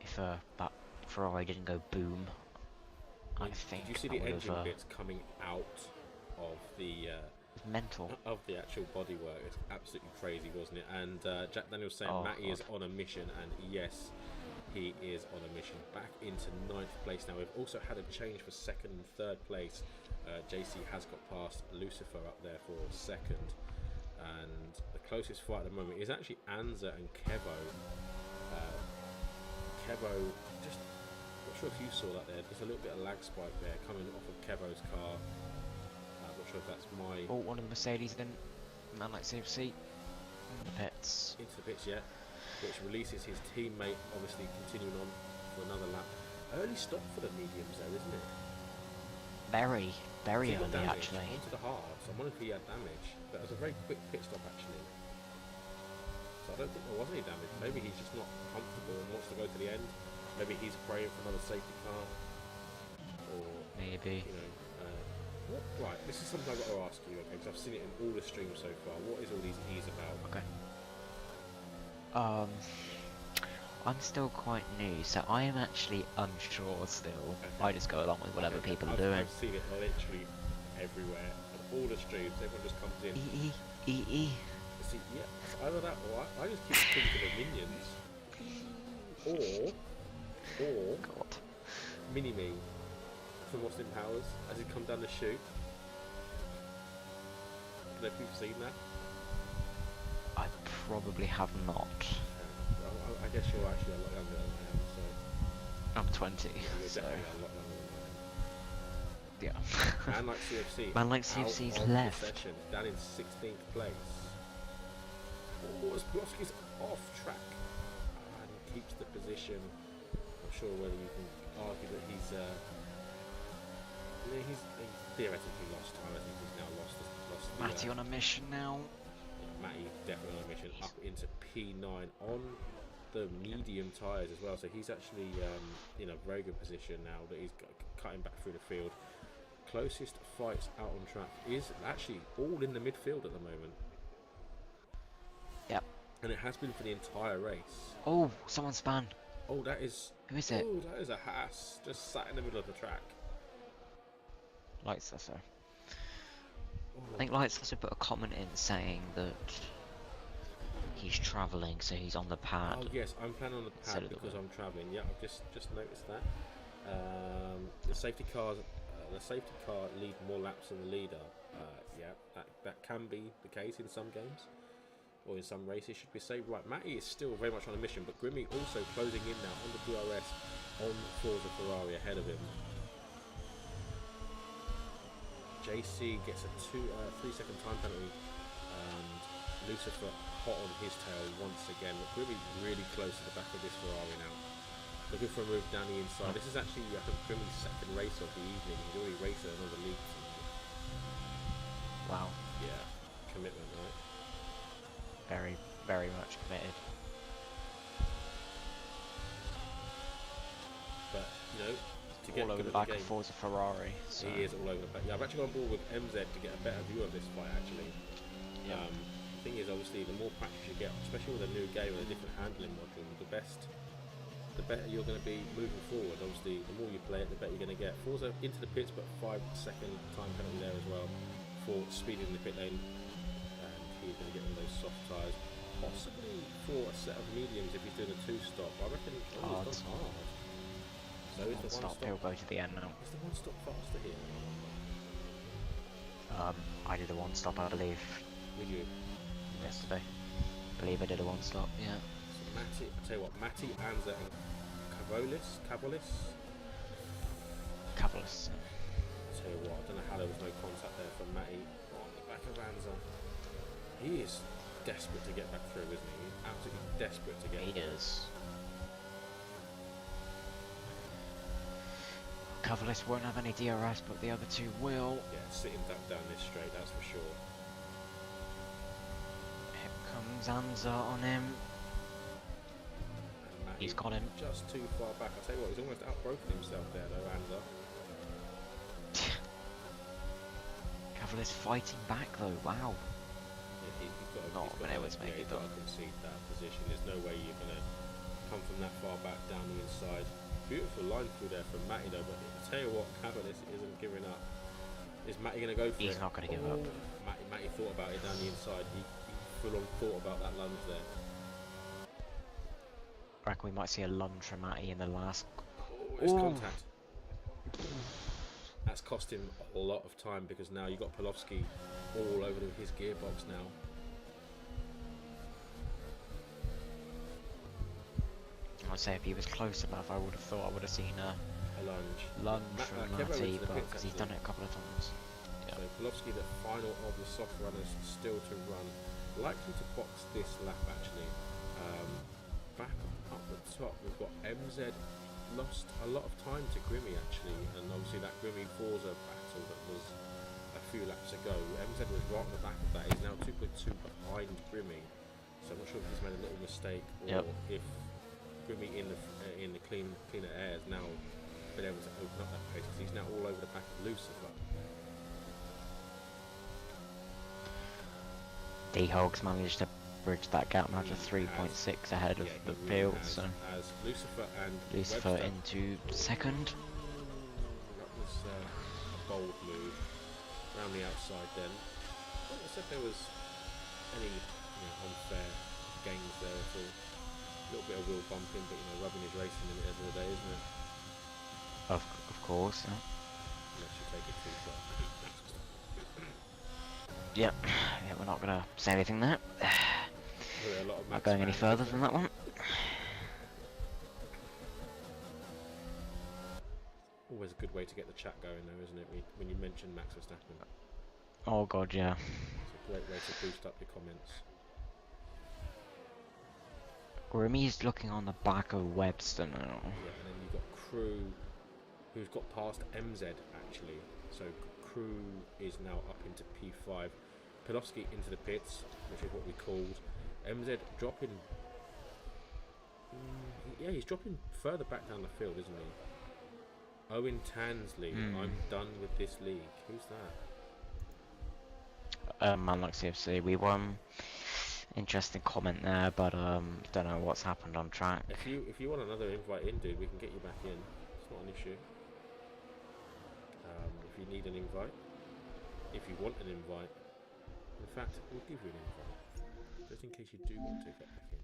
if that Ferrari didn't go boom. I think. Did you see the engine bits coming out of the? Mental. Of the actual bodywork. It's absolutely crazy, wasn't it? And Jack Daniels saying Matty is on a mission, and yes, he is on a mission. Back into 9th place now. We've also had a change for 2nd and 3rd place. JC has got past Lucifer up there for 2nd, and the closest fight at the moment is actually Anza and Kevo. Kevo, just not sure if you saw that there. There's a little bit of lag spike there coming off of Kevo's car. Not sure if that's my. Oh, one of the Mercedes then. Man like CFC. In the pits. Into the pits, yeah. Which releases his teammate, obviously continuing on for another lap. Early stop for the mediums there, isn't it? Very early actually. Onto the hards. I wonder if he had damage. But it was a very quick pit stop actually. So I don't think there was any damage. Maybe he's just not comfortable and wants to go to the end. Maybe he's praying for another safety car. Or maybe. You know. Right, this is something I've got to ask you, okay, because I've seen it in all the streams so far. What is all these E's about? Okay. I'm still quite new, so I am actually unsure still. Okay. I just go along with whatever people are doing. I've seen it literally everywhere, and all the streams. Everyone just comes in. E. See, yeah, it's either that or I just keep thinking of minions, or God. Mini-Me from Austin Powers as he come down the chute. I don't know if you've seen that. I probably have not. I guess you're actually a lot younger than I am, so I'm 20, you're so definitely a lot younger than I am. yeah. Man like CFC. Man like CFC's out of left. the session, down in 16th place. Oh, as Brofsky's off track and keeps the position. I'm sure whether you can argue that he's theoretically lost time. I think he's now lost the Matty on a mission now. Matty definitely on a mission up into P9 on the medium tyres as well. So he's actually in a very good position now that he's cutting back through the field. Closest fights out on track is actually all in the midfield at the moment. Yep. And it has been for the entire race. Oh, someone spun. Oh, that is... Who is it? Oh, that is a Haas. Just sat in the middle of the track. Lights so. Oh. I think Lights also put a comment in saying that he's travelling, so he's on the pad. Oh yes, I'm planning on the pad because I'm travelling. Yeah, I've just noticed that. The safety car lead more laps than the leader. Yeah, that can be the case in some games. Or in some races, should be saved. Right, Matty is still very much on a mission, but Grimmy also closing in now on the DRS on Forza Ferrari ahead of him. JC gets a 3-second time penalty, and Lucifer hot on his tail once again. But Grimmy really close to the back of this Ferrari now. Looking for a move down the inside. This is actually, I think, Grimmy's second race of the evening. He's already raced at another league. Wow. Yeah, commitment, right? Very, very much committed. But, you know, to get all over good the at back the of game, Forza Ferrari. So. he is all over the back. Yeah, I've actually gone on board with MZ to get a better view of this fight, actually. Yep. The thing is, obviously, the more practice you get, especially with a new game and a different handling module, the better you're going to be moving forward. Obviously, the more you play it, the better you're going to get. Forza into the pits, but 5-second time penalty there as well for speeding in the pit lane. He's going to get one of those soft tyres, possibly for a set of mediums if he's doing a 2-stop. I reckon he's gone hard. So is the one-stop, he'll go to the end now. Is the one-stop faster here? I did a one-stop, I believe. Would you? Yesterday. I believe I did a one-stop, yeah. So Matty, I'll tell you what, Matty, Anza and Cavolis. Cavalis. I'll tell you what, I don't know how there was no contact there from Matty on the back of Anza. He is desperate to get back through, isn't he? He's absolutely desperate to get through. He is. Cavalis won't have any DRS, but the other two will. Yeah, sitting down this straight, that's for sure. Here comes Anza on him. And Matty He's got him. just too far back. I'll tell you what, he's almost outbroken himself there though, Anza. Cavalis fighting back though, wow. He's got to concede that position. There's no way you're going to come from that far back down the inside. Beautiful line through there from Matty though, but I'll tell you what, Cavalis isn't giving up. Is Matty going to go for it? He's not going to give up. Matty thought about it down the inside. He full on thought about that lunge there. I reckon we might see a lunge from Matty in the last... Oh, it's contact. That's cost him a lot of time because now you've got Polowski all over his gearbox now. I'd say if he was close enough, I would have thought I would have seen a lunge from Matty, but because he's done it a couple of times. Yeah. So Polowski, the final of the soft runners, still to run. Likely to box this lap actually. Back up the top, we've got MZ. Lost a lot of time to Grimmy actually, and obviously that Grimmy Forza battle that was a few laps ago. MZ was right on the back of that. He's now 2.2 behind Grimmy, so I'm not sure if he's made a little mistake or if Grimmy in the cleaner air has now been able to open up that pace because he's now all over the back of Lucifer. D-Hog's managed to bridge that gap now to 3.6 ahead of the field, so as Lucifer and Lucifer Webster into second. That was a bold move. around the outside then. I thought I said there was any unfair games there at all. A little bit of wheel bumping, but rubbing is racing at the end of the day, isn't it? Of course. Yeah. Unless you take it too far. Yep. Yeah, we're not gonna say anything there. Not going any further than that one. Always a good way to get the chat going, though, isn't it? When you mention Max Verstappen. Oh god, yeah. It's a great way to boost up your comments. Grimmy's looking on the back of Webster now. Yeah, and then you've got Crew, who's got past MZ actually. So Crew is now up into P5. Pelowski into the pits, which is what we called. MZ dropping. Yeah, he's dropping further back down the field, isn't he? Owen Tansley, I'm done with this league. Who's that? Man like CFC, we won. Interesting comment there, but don't know what's happened on track. If you want another invite in, dude, we can get you back in. It's not an issue. If you need an invite, if you want an invite, in fact, we'll give you an invite, just in case you do want to get back in.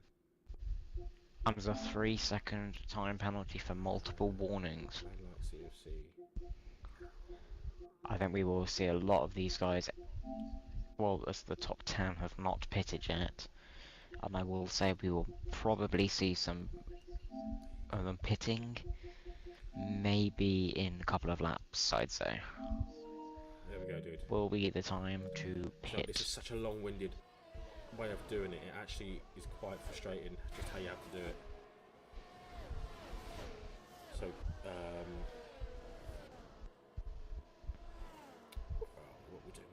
And there's a 3-second time penalty for multiple warnings. Man like CFC. I think we will see a lot of these guys. Well, as the top 10 have not pitted yet, and I will say we will probably see some of them pitting, maybe in a couple of laps, I'd say. There we go, dude. Will be the time to pit. This is such a long-winded way of doing it. It actually is quite frustrating, just how you have to do it. So, what we doing?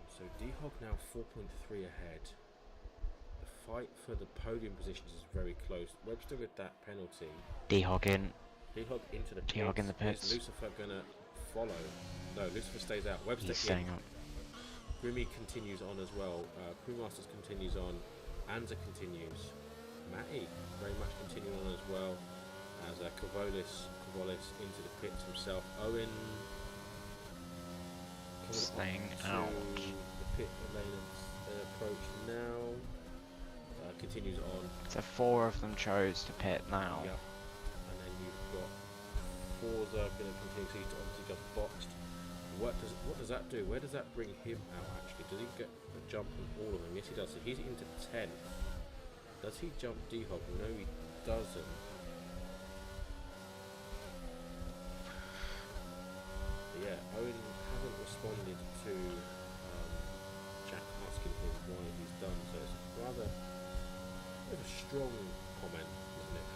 So D-Hog now 4.3 ahead. The fight for the podium positions is very close. Webster with that penalty. D-Hog in. D-Hog into the pits. D-Hog in the pits. Is Lucifer gonna follow? No, Lucifer stays out. Webster He's staying out. Grimmy continues on as well. Crewmasters continues on. Anza continues. Matty very much continuing on as well. As Cavolis into the pits himself. Owen staying out. The pit lane approach now. Continues on. So 4 of them chose to pit now. Yep. And then you've got Forza going to continue. So he's obviously just boxed. What does that do? Where does that bring him out actually? Does he get a jump on all of them? Yes, he does. So he's into 10th. Does he jump D-Hog? No, he doesn't. But yeah, Owen hasn't responded to Jack asking him why he's done. So it's rather a strong comment, isn't it?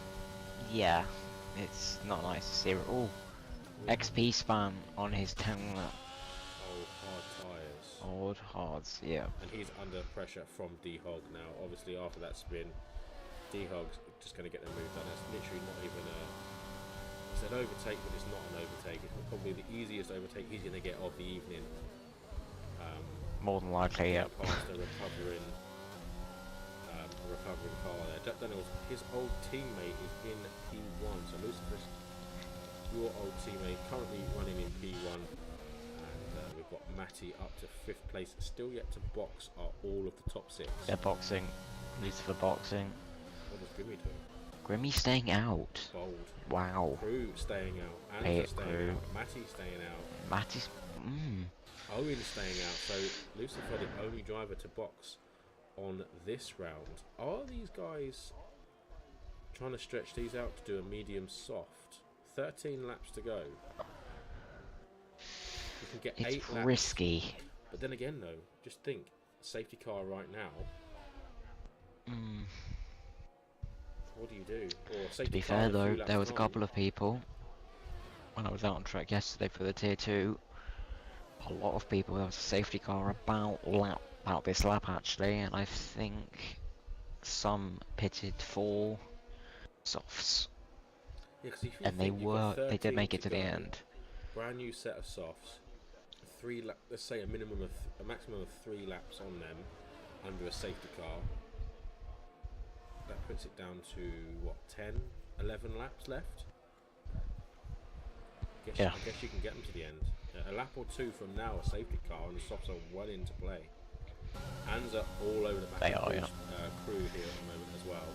Yeah, it's not nice to see. Oh, XP spam on his 10 lap. Oh, hard tyres. Old hards, yeah. And he's under pressure from D-Hog now. Obviously, after that spin, D-Hog's just going to get the move done. It's literally not even it's an overtake, but it's not an overtake. It's probably the easiest overtake he's going to get of the evening. More than likely, yeah. Past a recovering car there. Daniels, his old teammate is in P1, so Lucifer's your old teammate currently running in P1, and we've got Matty up to 5th place. Still yet to box are all of the top 6. They're boxing. Lucifer boxing. What does Grimmy do? Grimmy staying out. Bold. Wow. Crew staying out. Anza staying out. Matty staying out. Matty's. Owen staying out. So Lucifer the only driver to box on this round. Are these guys trying to stretch these out to do a medium soft? 13 laps to go. You can get It's 8 laps. risky. But then again though, just think, safety car right now. What do you do? Or safety To be car fair with a few though, laps there was a on. couple of people, when I was out on track yesterday for the tier 2, a lot of people, there was a safety car about this lap actually, and I think some pitted for softs. Yeah, 'cause if you And think you've got they did 13 make it to the go, end. Brand new set of softs, let's say a maximum of 3 laps on them under a safety car. That puts it down to what, 10, 11 laps left? Yeah. I guess you can get them to the end. A lap or two from now, a safety car and the softs are well into play. Hands are all over the back They of are, Crew's, crew here at the moment as well.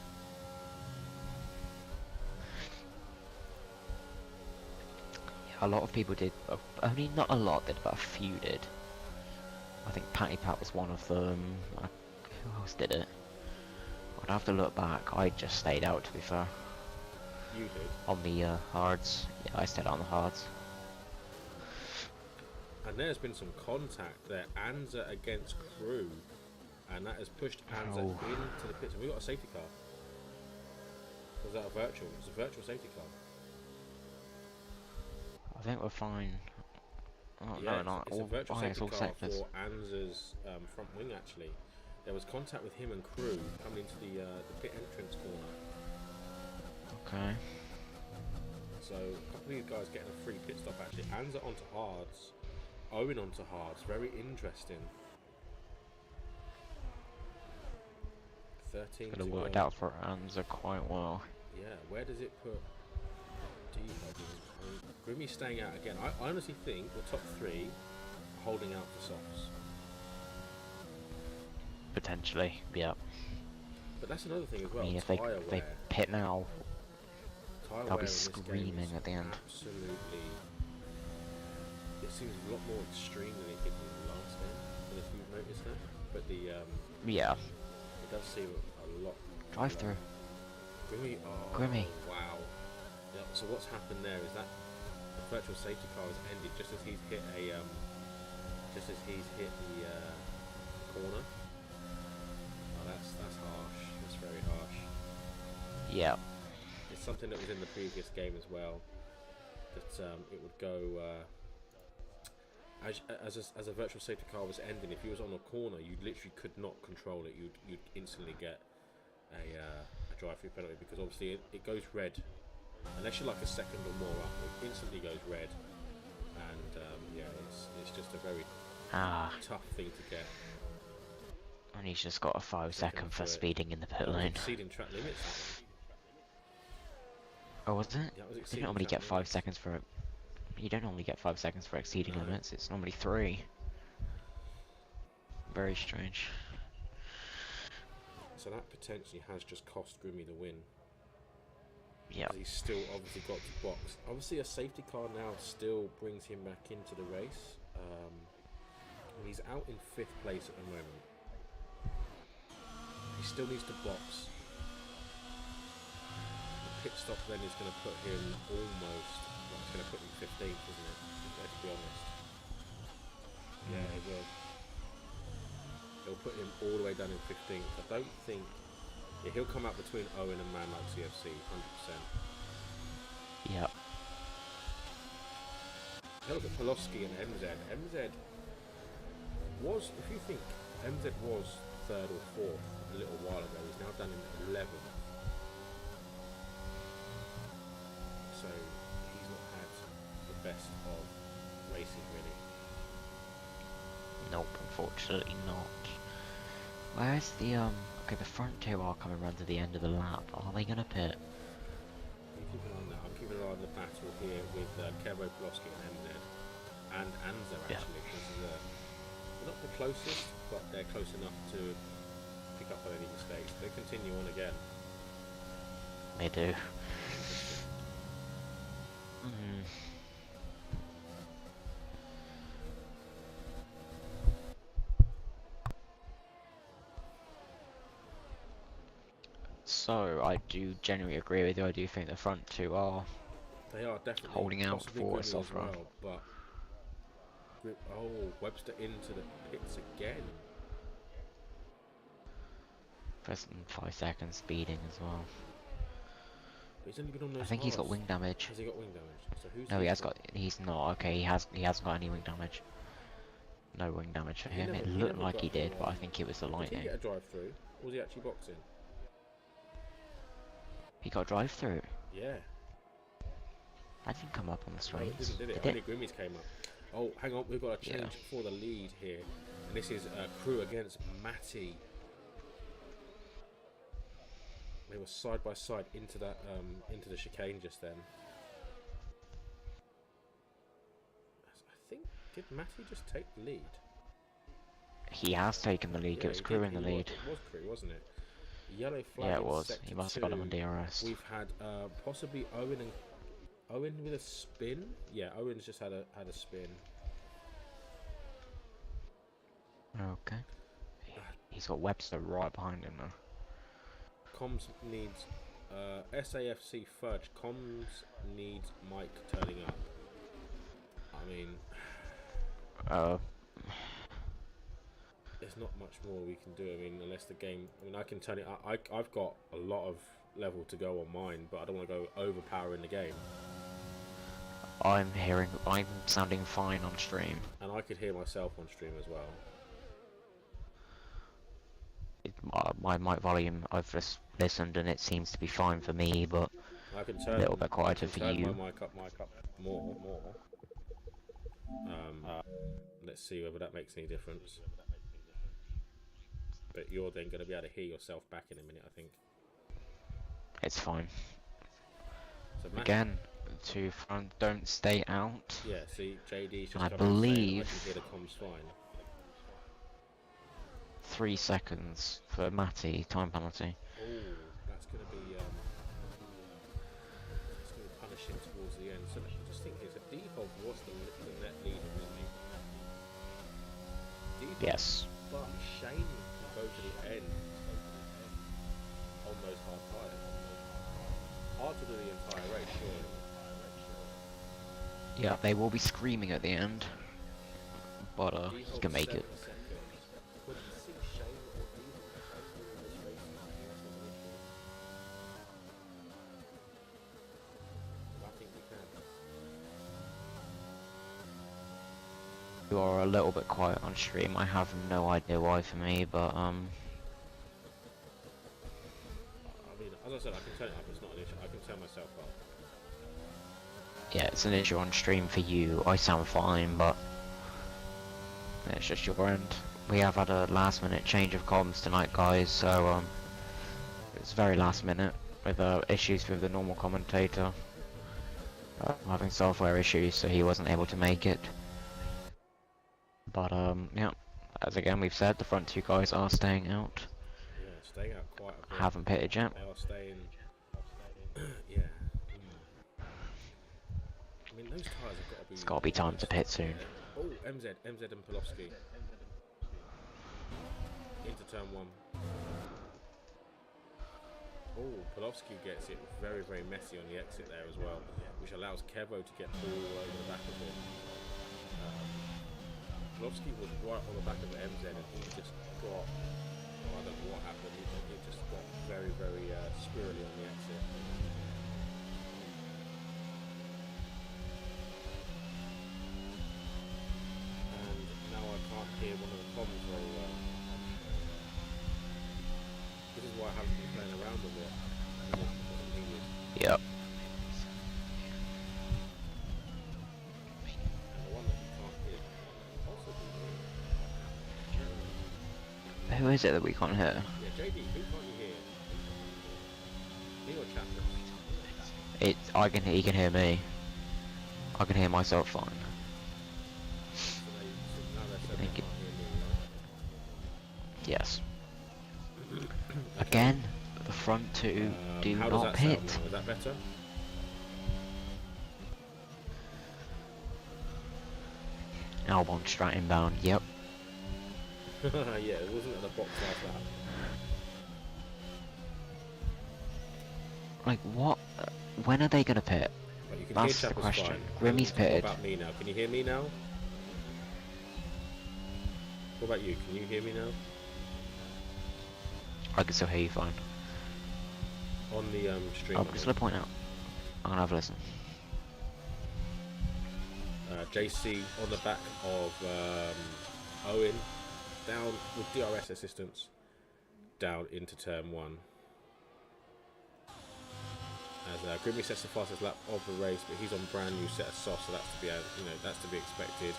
A lot of people did, only not a lot did, but a few did. I think Patty Pat was one of them. Who else did it? I'd have to look back. I just stayed out, to be fair. You did. On the hards. Yeah, I stayed on the hards. And there's been some contact there. Anza against Crew. And that has pushed Anza into the pits. And we got a safety car. Was that a virtual? It's a virtual safety car. I think we're fine. Oh, Yeah, no, not it's all, a virtual safety all car sectors. for Anza's front wing, actually. There was contact with him and Crew coming into the pit entrance corner. Okay. So a couple of these guys getting a free pit stop, actually. Anza onto hards. Owen onto hards. Very interesting. 13 Could have to worked go. out for Anza quite well. Yeah, where does it put D-Hog? I mean, Grimmy's staying out again. I honestly think the top three are holding out for softs. Potentially, yeah. But that's another thing as well. I mean, if they pit now, they'll be screaming at the end. Absolutely. It seems a lot more extreme than it did in the last game. I don't know if you've noticed that. But the yeah. it does seem a lot. Drive through. Grimmy. Oh, Grimmy. wow. Yeah, so what's happened there is that the virtual safety car has ended just as he's hit a the corner. Oh, that's harsh. That's very harsh. Yeah. It's something that was in the previous game as well. That it would go as a virtual safety car was ending. If you was on a corner, you literally could not control it. You'd instantly get a drive-through penalty because obviously it goes red unless you're like a second or more up. It instantly goes red, and yeah, it's just a very tough thing to get. And he's just got a 5-second for speeding in the pit lane. Exceeding track limits. Oh, was it? Yeah, was You don't normally get 5 seconds for it. You don't normally get 5 seconds for exceeding limits. It's normally 3. Very strange. So that potentially has just cost Grimmy the win. Yeah. He's still obviously got to box. Obviously, a safety car now still brings him back into the race. He's out in 5th place at the moment. He still needs to box. The pit stop then is going to put him almost. Well, it's going to put him 15th, isn't it? Let's be honest. Yeah, it will. It'll put him all the way down in 15th. I don't think. Yeah, he'll come up between Owen and man like CFC, 100%. Yep. Look at Polowski and MZ. MZ was, if you think, MZ was 3rd or 4th a little while ago. He's now done in 11th. So he's not had the best of racing, really. Nope, unfortunately not. Where's the okay, the front two are coming around to the end of the lap. Are they gonna pit? I'm keeping an eye on the battle here with Kevo, Polowski and MZ. And Anza, actually. This is they're not the closest, but they're close enough to pick up on any mistakes. They continue on again. They do. So, I do genuinely agree with you. I do think the front two are. They are definitely holding out for a soft run. But Webster into the pits again. First 5 seconds speeding as well. But he's only been on those I think he's got hards. wing damage. Has he got wing damage? So who's No, he has got. He's not. Okay, he hasn't got any wing damage. No wing damage for him. It looked like he did, but I think it was the lightning. Did he get a drive through? Or was he actually boxing? He got drive through. Yeah. That didn't come up on the straights. No, it didn't, did it? Only Grimmy's came up. Oh, hang on, we've got a change for the lead here. And this is Crew against Matty. They were side by side into that into the chicane just then. I think Did Matty just take the lead? He has taken the lead. Yeah, It was Crew in the lead. It was Crew, wasn't it? Yellow flag Yeah, it in was. sector He must 2. have got him on DRS. We've had possibly Owen with a spin. Yeah, Owen's just had a spin. Okay. He's got Webster right behind him though. Comms needs SAFC Fudge. Comms needs Mike turning up. I mean, there's not much more we can do. I mean, unless the game. I mean, I can turn it. I've got a lot of level to go on mine, but I don't want to go overpowering the game. I'm sounding fine on stream. And I could hear myself on stream as well. My mic volume, I've just listened and it seems to be fine for me, but I can a little bit quieter for you. Turn my mic up more. Let's see whether that makes any difference. But you're then going to be able to hear yourself back in a minute, I think. It's fine. So again, to front, don't stay out. Yeah, see, JD's just I come believe I can hear the comms fine. 3 seconds for Matty, time penalty. Oh, that's going to be punishing towards the end. So I just think it's a default was the net leader, wasn't he? Default, yes. But Shane can go to the end on those hard tyres. Hard to do the entire race, surely. Yeah, they will be screaming at the end, but he can make it. You are a little bit quiet on stream. I have no idea why for me, but I mean, as I said, I can turn it up. It's not an issue. I can turn myself up. Yeah, it's an issue on stream for you. I sound fine, but it's just your end. We have had a last-minute change of comms tonight, guys. So it's very last minute with issues with the normal commentator having software issues, so he wasn't able to make it. But yeah, as again we've said, the front two guys are staying out. Yeah, staying out quite a bit. Haven't pitted yet. They are staying. Yeah. I mean, those tyres have got to be. It's got to be time to pit soon. Oh, MZ and Polowski into turn 1. Oh, Polowski gets it very, very messy on the exit there as well, which allows Kevo to get all over the back of him. Polowski was right on the back of MZ and he just got, I don't know what happened, he just got very, very squirrely on the exit. And now I can't hear one of the comms very well. This is why I haven't been playing around with it. Yep. Who is it that we can't hear? Yeah, JD, who can't you hear? Me or Chapman? He can hear me. I can hear myself fine. Yes. Again, the front two do not pit. Is that better? Albon straight inbound, yep. Yeah, it wasn't at the box like that. Like, what? When are they going to pit? Well, you can That's hear the Chapman's question. fine. Grimmy's pitted. What about me now? Can you hear me now? What about you? Can you hear me now? I can still hear you fine. On the stream. I'm just going to point out. I'm going to have a listen. JC on the back of Owen. Down with DRS assistance. Down into turn 1. As Grimmy sets the fastest lap of the race, but he's on brand new set of softs, so that's to be, that's to be expected.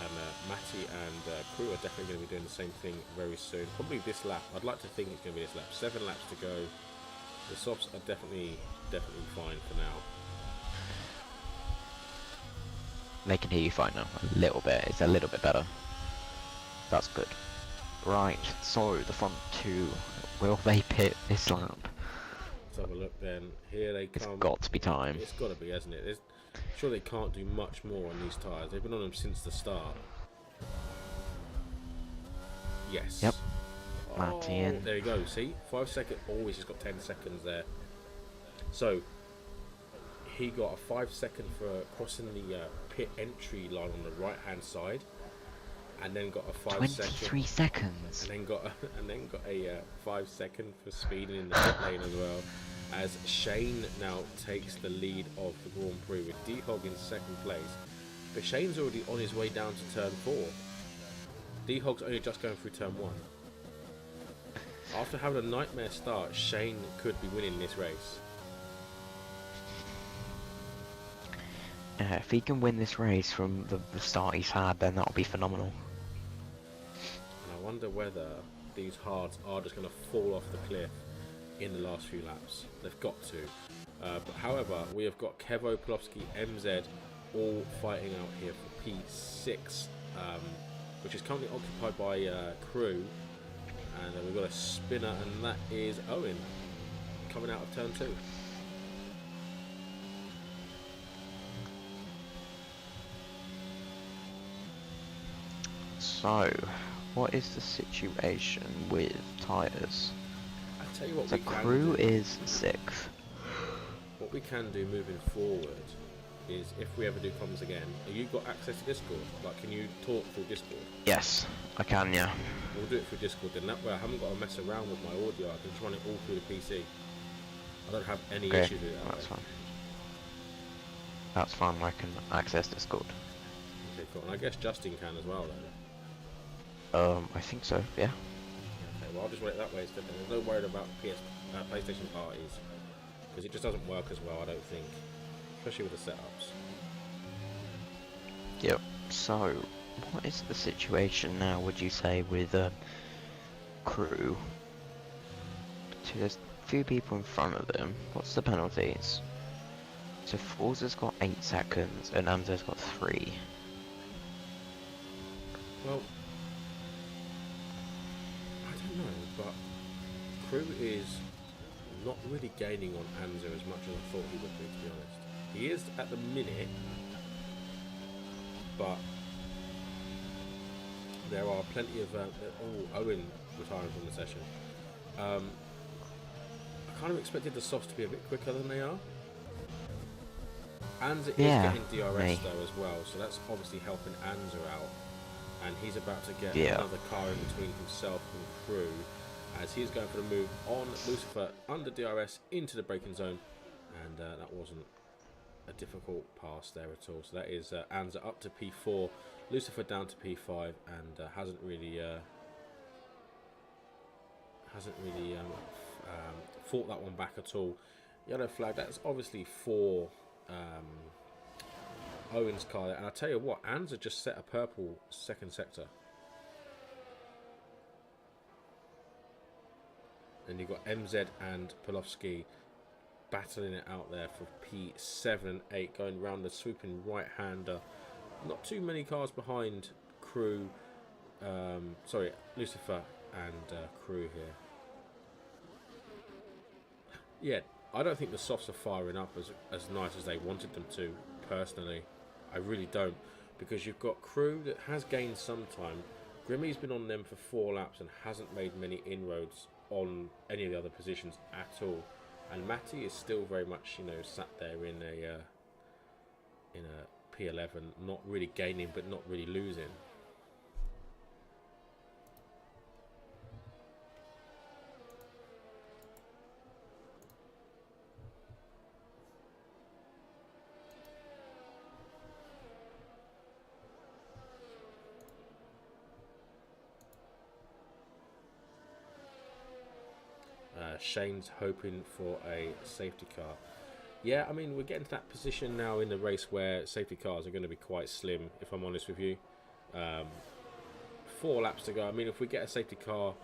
And Matty and Crew are definitely going to be doing the same thing very soon. Probably this lap. I'd like to think it's going to be this lap. 7 laps to go. The softs are definitely fine for now. They can hear you fine now. A little bit. It's a little bit better. That's good. Right, so the front two. Will they pit this lap? Let's have a look then. Here they It's come. got to be time. It's got to be, hasn't it? Sure, they can't do much more on these tyres. They've been on them since the start. Yes. Yep. Oh, Matty in. there you go. See? 5 seconds. Oh, he's just got 10 seconds there. So, he got a 5 second for crossing the pit entry line on the right-hand side. And then got a 5 second. 23 seconds. And then got a 5 second for speeding in the pit lane as well. As Shane now takes the lead of the Grand Prix with D-Hog in second place. But Shane's already on his way down to turn 4. D-Hog's only just going through turn 1. After having a nightmare start, Shane could be winning this race. If he can win this race from the start he's had, then that'll be phenomenal. And I wonder whether these hards are just going to fall off the cliff in the last few laps. They've got to. But however, we have got Kevo, Polowski, MZ all fighting out here for P6, which is currently occupied by Crew. And we've got a spinner, and that is Owen coming out of turn 2. So, what is the situation with tyres? I tell you what, So we can Crew do. is 6th. What we can do moving forward is, if we ever do comms again, have you got access to Discord? Like, can you talk through Discord? Yes, I can, yeah. We'll do it through Discord, then that way I haven't got to mess around with my audio. I can just run it all through the PC. I don't have any Okay, issues with it. that's fine. That's fine, I can access Discord. Okay, cool. And I guess Justin can as well, then. I think so, yeah. Okay, well, I'll just run it that way instead. There's no worry about PlayStation parties, because it just doesn't work as well, I don't think, especially with the setups. Yep. So, what is the situation now, would you say, with Crew? So there's a few people in front of them. What's the penalties? So Forza's got 8 seconds and Amza's got 3. Well, I don't know, but Crew is not really gaining on Anza as much as I thought he would be, to be honest. He is at the minute, but there are plenty of... Owen retiring from the session. I kind of expected the softs to be a bit quicker than they are. Anza is getting DRS though as well, so that's obviously helping Anza out. And he's about to get another car in between himself and Crew, as he's going for the move on Lucifer under DRS into the braking zone, and that wasn't a difficult pass there at all. So that is Anza up to P4, Lucifer down to P5, and hasn't really fought that one back at all. Yellow flag. That's obviously for Owen's car there. And I tell you what, Anza just set a purple second sector. And you've got MZ and Polowski battling it out there for P7 and 8, going round the swooping right-hander. Not too many cars behind Crew, Lucifer and Crew here. Yeah, I don't think the softs are firing up as nice as they wanted them to, personally. I really don't, because you've got Crew that has gained some time. Grimmy's been on them for 4 laps and hasn't made many inroads on any of the other positions at all, and Matty is still very much, sat there in a P11, not really gaining but not really losing. Shane's hoping for a safety car. Yeah, I mean, we're getting to that position now in the race where safety cars are going to be quite slim, if I'm honest with you. 4 laps to go. I mean, if we get a safety car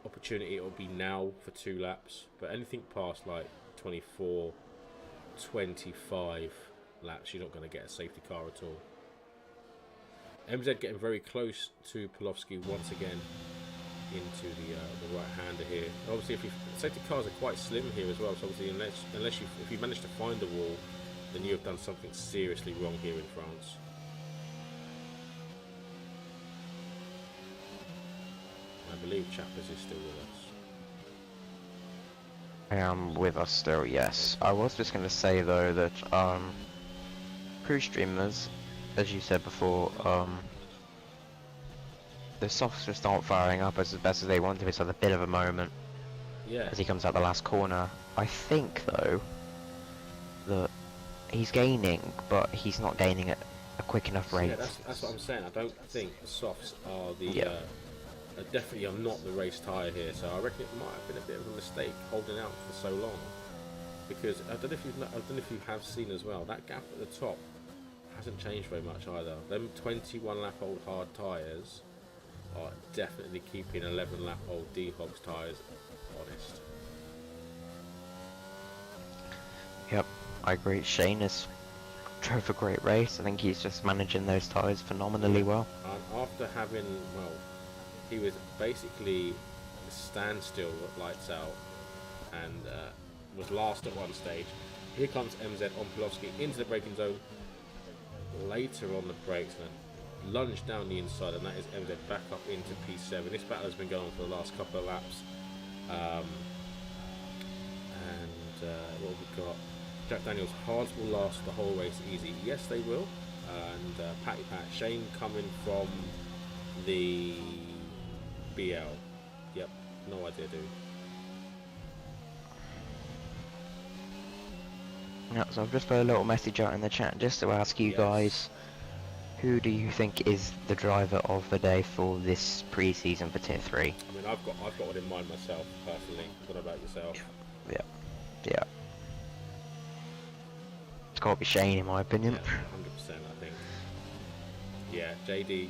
opportunity, it'll be now for 2 laps. But anything past like 24, 25 laps, you're not going to get a safety car at all. MZ getting very close to Polowski once again into the right-hander here. Obviously, if you safety cars are quite slim here as well, so obviously unless if you manage to find a wall, then you have done something seriously wrong here in France. I believe Chappers is still with us. I am with us still, yes. I was just going to say though that crew streamers, as you said before, the softs just aren't firing up as best as they want to. It's like a bit of a moment as he comes out the last corner. I think though that he's gaining, but he's not gaining at a quick enough rate. Yeah, that's what I'm saying. I don't think the softs are the definitely are not the race tyre here. So I reckon it might have been a bit of a mistake holding out for so long, because I don't know if you have seen as well, that gap at the top hasn't changed very much either. Them 21 lap old hard tyres are definitely keeping 11 lap old D-Hogs tyres honest. Yep, I agree. Shane has drove a great race. I think he's just managing those tyres phenomenally well. After having, well, he was basically standstill at lights out and was last at one stage. Here comes MZ on Polowski into the braking zone. Later on the brakes and lunge down the inside, and that is MZ back up into P7. This battle has been going on for the last couple of laps. What have we got? Jack Daniels, hards will last the whole race easy. Yes, they will. And Patty Pat, Shane coming from the BL. Yep, no idea, dude. Yeah, so I've just put a little message out in the chat just to ask you guys, who do you think is the driver of the day for this pre-season for Tier 3? I mean, I've got one in mind myself, personally. What about yourself? Yeah. It's got to be Shane, in my opinion. Yeah, 100%, I think. Yeah, JD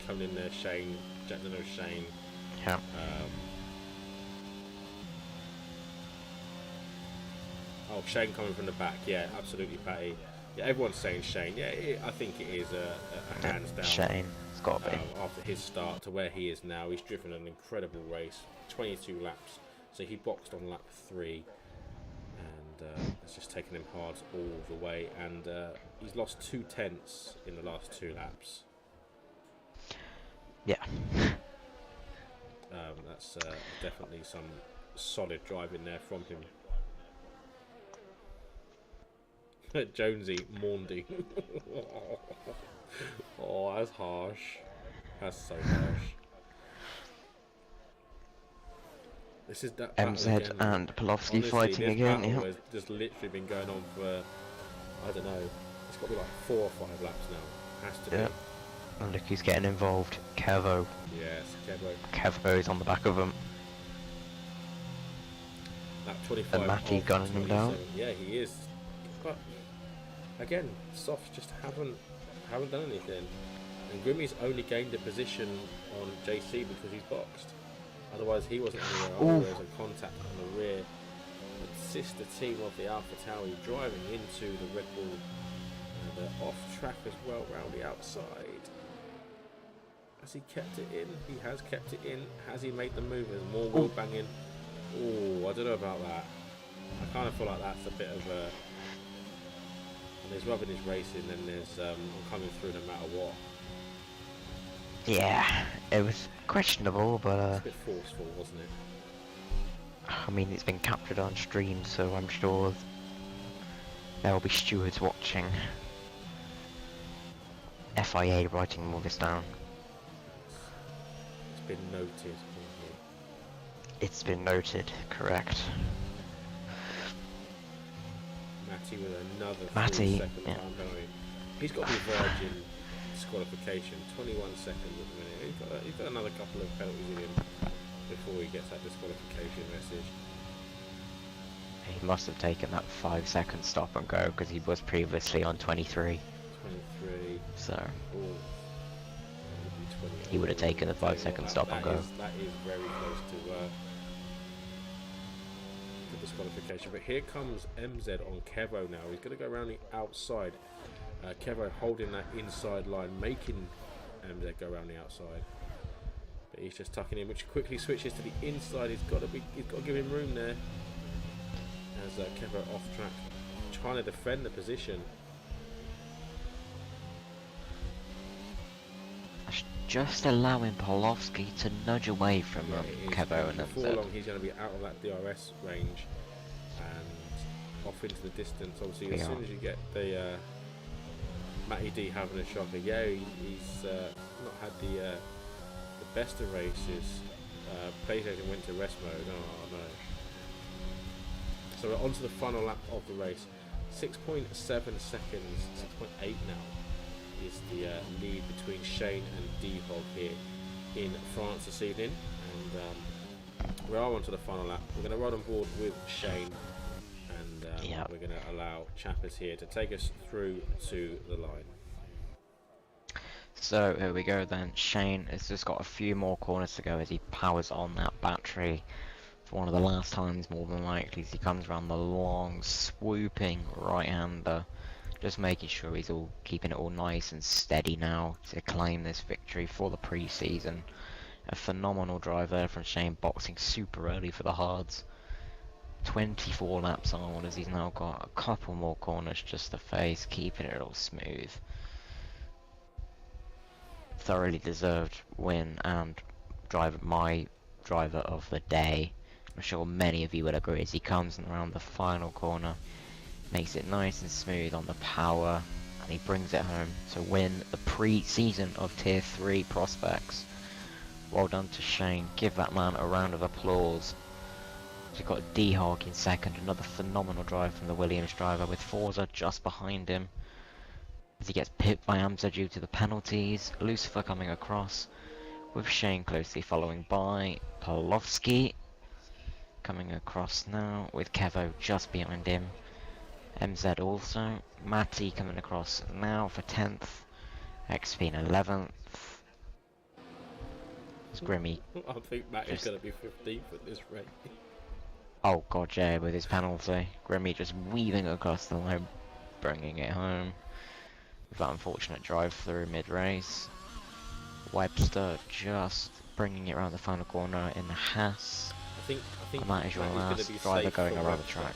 coming in there, Shane, Jack Daniels, Shane. Yeah. Oh, Shane coming from the back. Yeah, absolutely, Patty. Yeah, everyone's saying Shane. Yeah, I think it is a hands down. Shane, it's got to be. After his start to where he is now, he's driven an incredible race, 22 laps. So he boxed on lap 3, and it's just taken him hard all the way. And he's lost 2 tenths in the last 2 laps. Yeah. That's definitely some solid driving there from him. Jonesy, Maundy. Oh, that's harsh. That's so harsh. This is that MZ and Polowski fighting again. Yeah, has just literally been going on for, I don't know, it's got to be like 4 or 5 laps now. Has to be. And look who's getting involved. Kevo. Yes, Kevo. Kevo is on the back of him. That 25. And Matty gunning him down. Yeah, he is. But again, softs just haven't done anything. And Grimmy's only gained a position on JC because he's boxed. Otherwise, he wasn't anywhere. There was a contact on the rear. The sister team of the Alpha Tauri driving into the Red Bull. And they're off track as well round the outside. Has he kept it in? He has kept it in. Has he made the move? There's more wheel banging. Oh, I don't know about that. I kind of feel like that's a bit of a... And there's rubbing his racing, and there's I'm coming through no matter what. Yeah, it was questionable, but it's a bit forceful, wasn't it? I mean, it's been captured on stream, so I'm sure there will be stewards watching. FIA writing all this down. It's been noted. It's been noted, correct. Matty with another Matty, 3-second time penalty. He's got the virgin disqualification, 21 seconds at the minute. He's got another couple of penalties in him before he gets that disqualification message. He must have taken that 5-second stop and go because he was previously on 23. 23. So He would have taken the 5-second stop and go. That is very close to disqualification. But here comes MZ on Kevo now. He's going to go around the outside. Kevo holding that inside line, making MZ go around the outside. But he's just tucking in, which quickly switches to the inside. He's got to give him room there. As Kevo off track, trying to defend the position. Just allowing Pawlowski to nudge away from Kevo and before long he's going to be out of that DRS range and off into the distance. Obviously, as soon as you get the Matty D having a shocker, yeah, he's not had the best of races. PlayStation went to rest mode. Oh no! So we're on to the final lap of the race. 6.7 seconds, 6.8 now is the lead between Shane and D-Hog here in France this evening. And we are on to the final lap. We're going to ride on board with Shane, and we're going to allow Chappers here to take us through to the line. So here we go then. Shane has just got a few more corners to go as he powers on that battery for one of the last times, more than likely, as he comes around the long swooping right-hander, just making sure he's all keeping it all nice and steady now to claim this victory for the pre-season. A phenomenal drive there from Shane, boxing super early for the hards. 24 laps on as he's now got a couple more corners just to face, keeping it all smooth. Thoroughly deserved win and my driver of the day. I'm sure many of you will agree as he comes around the final corner, makes it nice and smooth on the power, and he brings it home to win the pre-season of Tier 3 prospects. Well done to Shane, give that man a round of applause. We've got D-Hog in second, another phenomenal drive from the Williams driver with Forza just behind him. As he gets pipped by Amza due to the penalties, Lucifer coming across, with Shane closely following by, Pawlowski coming across now, with Kevo just behind him, MZ also, Matty coming across now for 10th, XP in 11th, it's Grimmy. I think Matty's going to be 15th at this rate. Oh god, yeah, with his penalty. Grimmy just weaving across the line, bringing it home. With that unfortunate drive through mid-race. Webster just bringing it around the final corner in the Haas. I think and that is your last driver going around the track.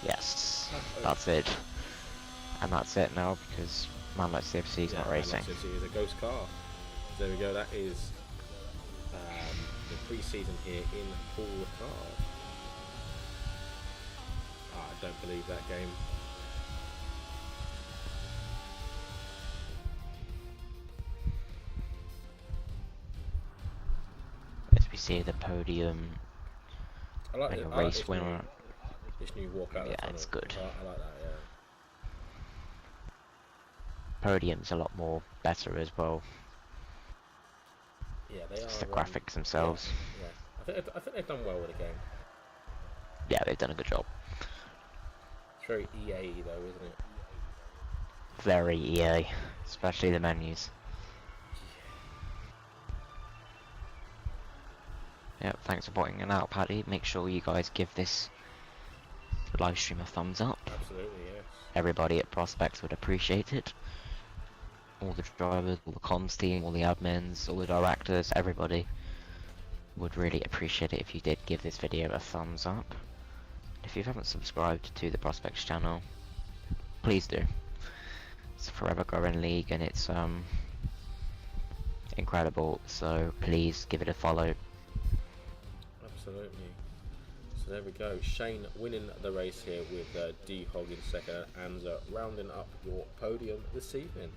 Yes, that's it. And that's it now because Manlet CFC is not racing. Manlet CFC is a ghost car. There we go, that is the pre-season here in Paul Ricard. I don't believe that game. As we see the podium, I like a race winner. This new walkout. Yeah, it's good. I like that, yeah. Podium's a lot more better as well. Yeah, they just are. The graphics themselves. Yeah. I think they've done well with the game. Yeah, they've done a good job. It's very EA though, isn't it? Very EA, especially the menus. Yep, thanks for pointing it out, Paddy. Make sure you guys give this live stream a thumbs up. Absolutely, yes. Everybody at Prospects would appreciate it. All the drivers, all the comms team, all the admins, all the directors, everybody would really appreciate it if you did give this video a thumbs up. If you haven't subscribed to the Prospects channel, please do. It's a forever growing league and it's incredible, so please give it a follow. Absolutely. So there we go, Shane winning the race here with D-Hog in second and rounding up your podium this evening.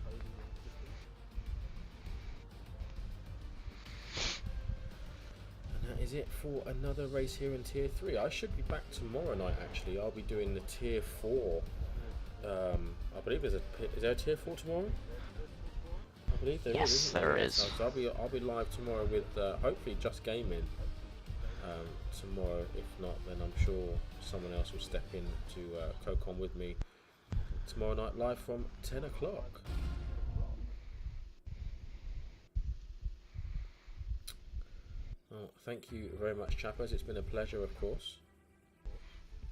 And that is it for another race here in Tier 3. I should be back tomorrow night actually. I'll be doing the Tier 4. I believe is there a Tier 4 tomorrow? I believe there is. Yes, there is. So I'll be live tomorrow with hopefully Just Gaming. Tomorrow, if not, then I'm sure someone else will step in to co-com with me tomorrow night live from 10 o'clock. Well, thank you very much, Chappers. It's been a pleasure, of course.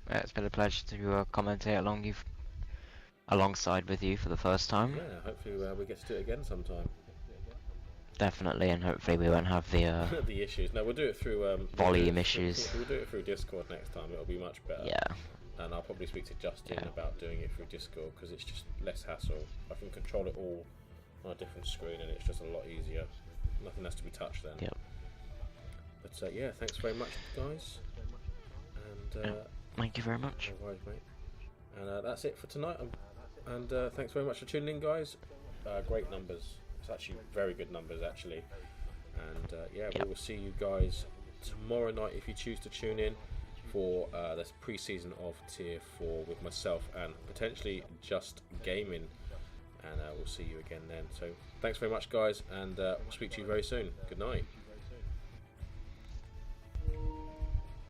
Yeah, it's been a pleasure to commentate alongside with you for the first time. Yeah, hopefully we get to do it again sometime. Definitely, and hopefully we won't have the The issues. No, we'll do it through volume issues. We'll do it through Discord next time. It'll be much better. Yeah. And I'll probably speak to Justin Yeah. about doing it through Discord because it's just less hassle. I can control it all on a different screen, and it's just a lot easier. Nothing has to be touched then. Yep. But yeah, thanks very much, guys. And Yeah. Thank you very much. no worries, mate. And that's it for tonight. And thanks very much for tuning in, guys. Great numbers. It's actually very good numbers, actually. And yeah, we will see you guys tomorrow night if you choose to tune in for this pre-season of Tier 4 with myself and potentially Just Gaming. And we'll see you again then. So thanks very much, guys, and we'll speak to you very soon. Good night.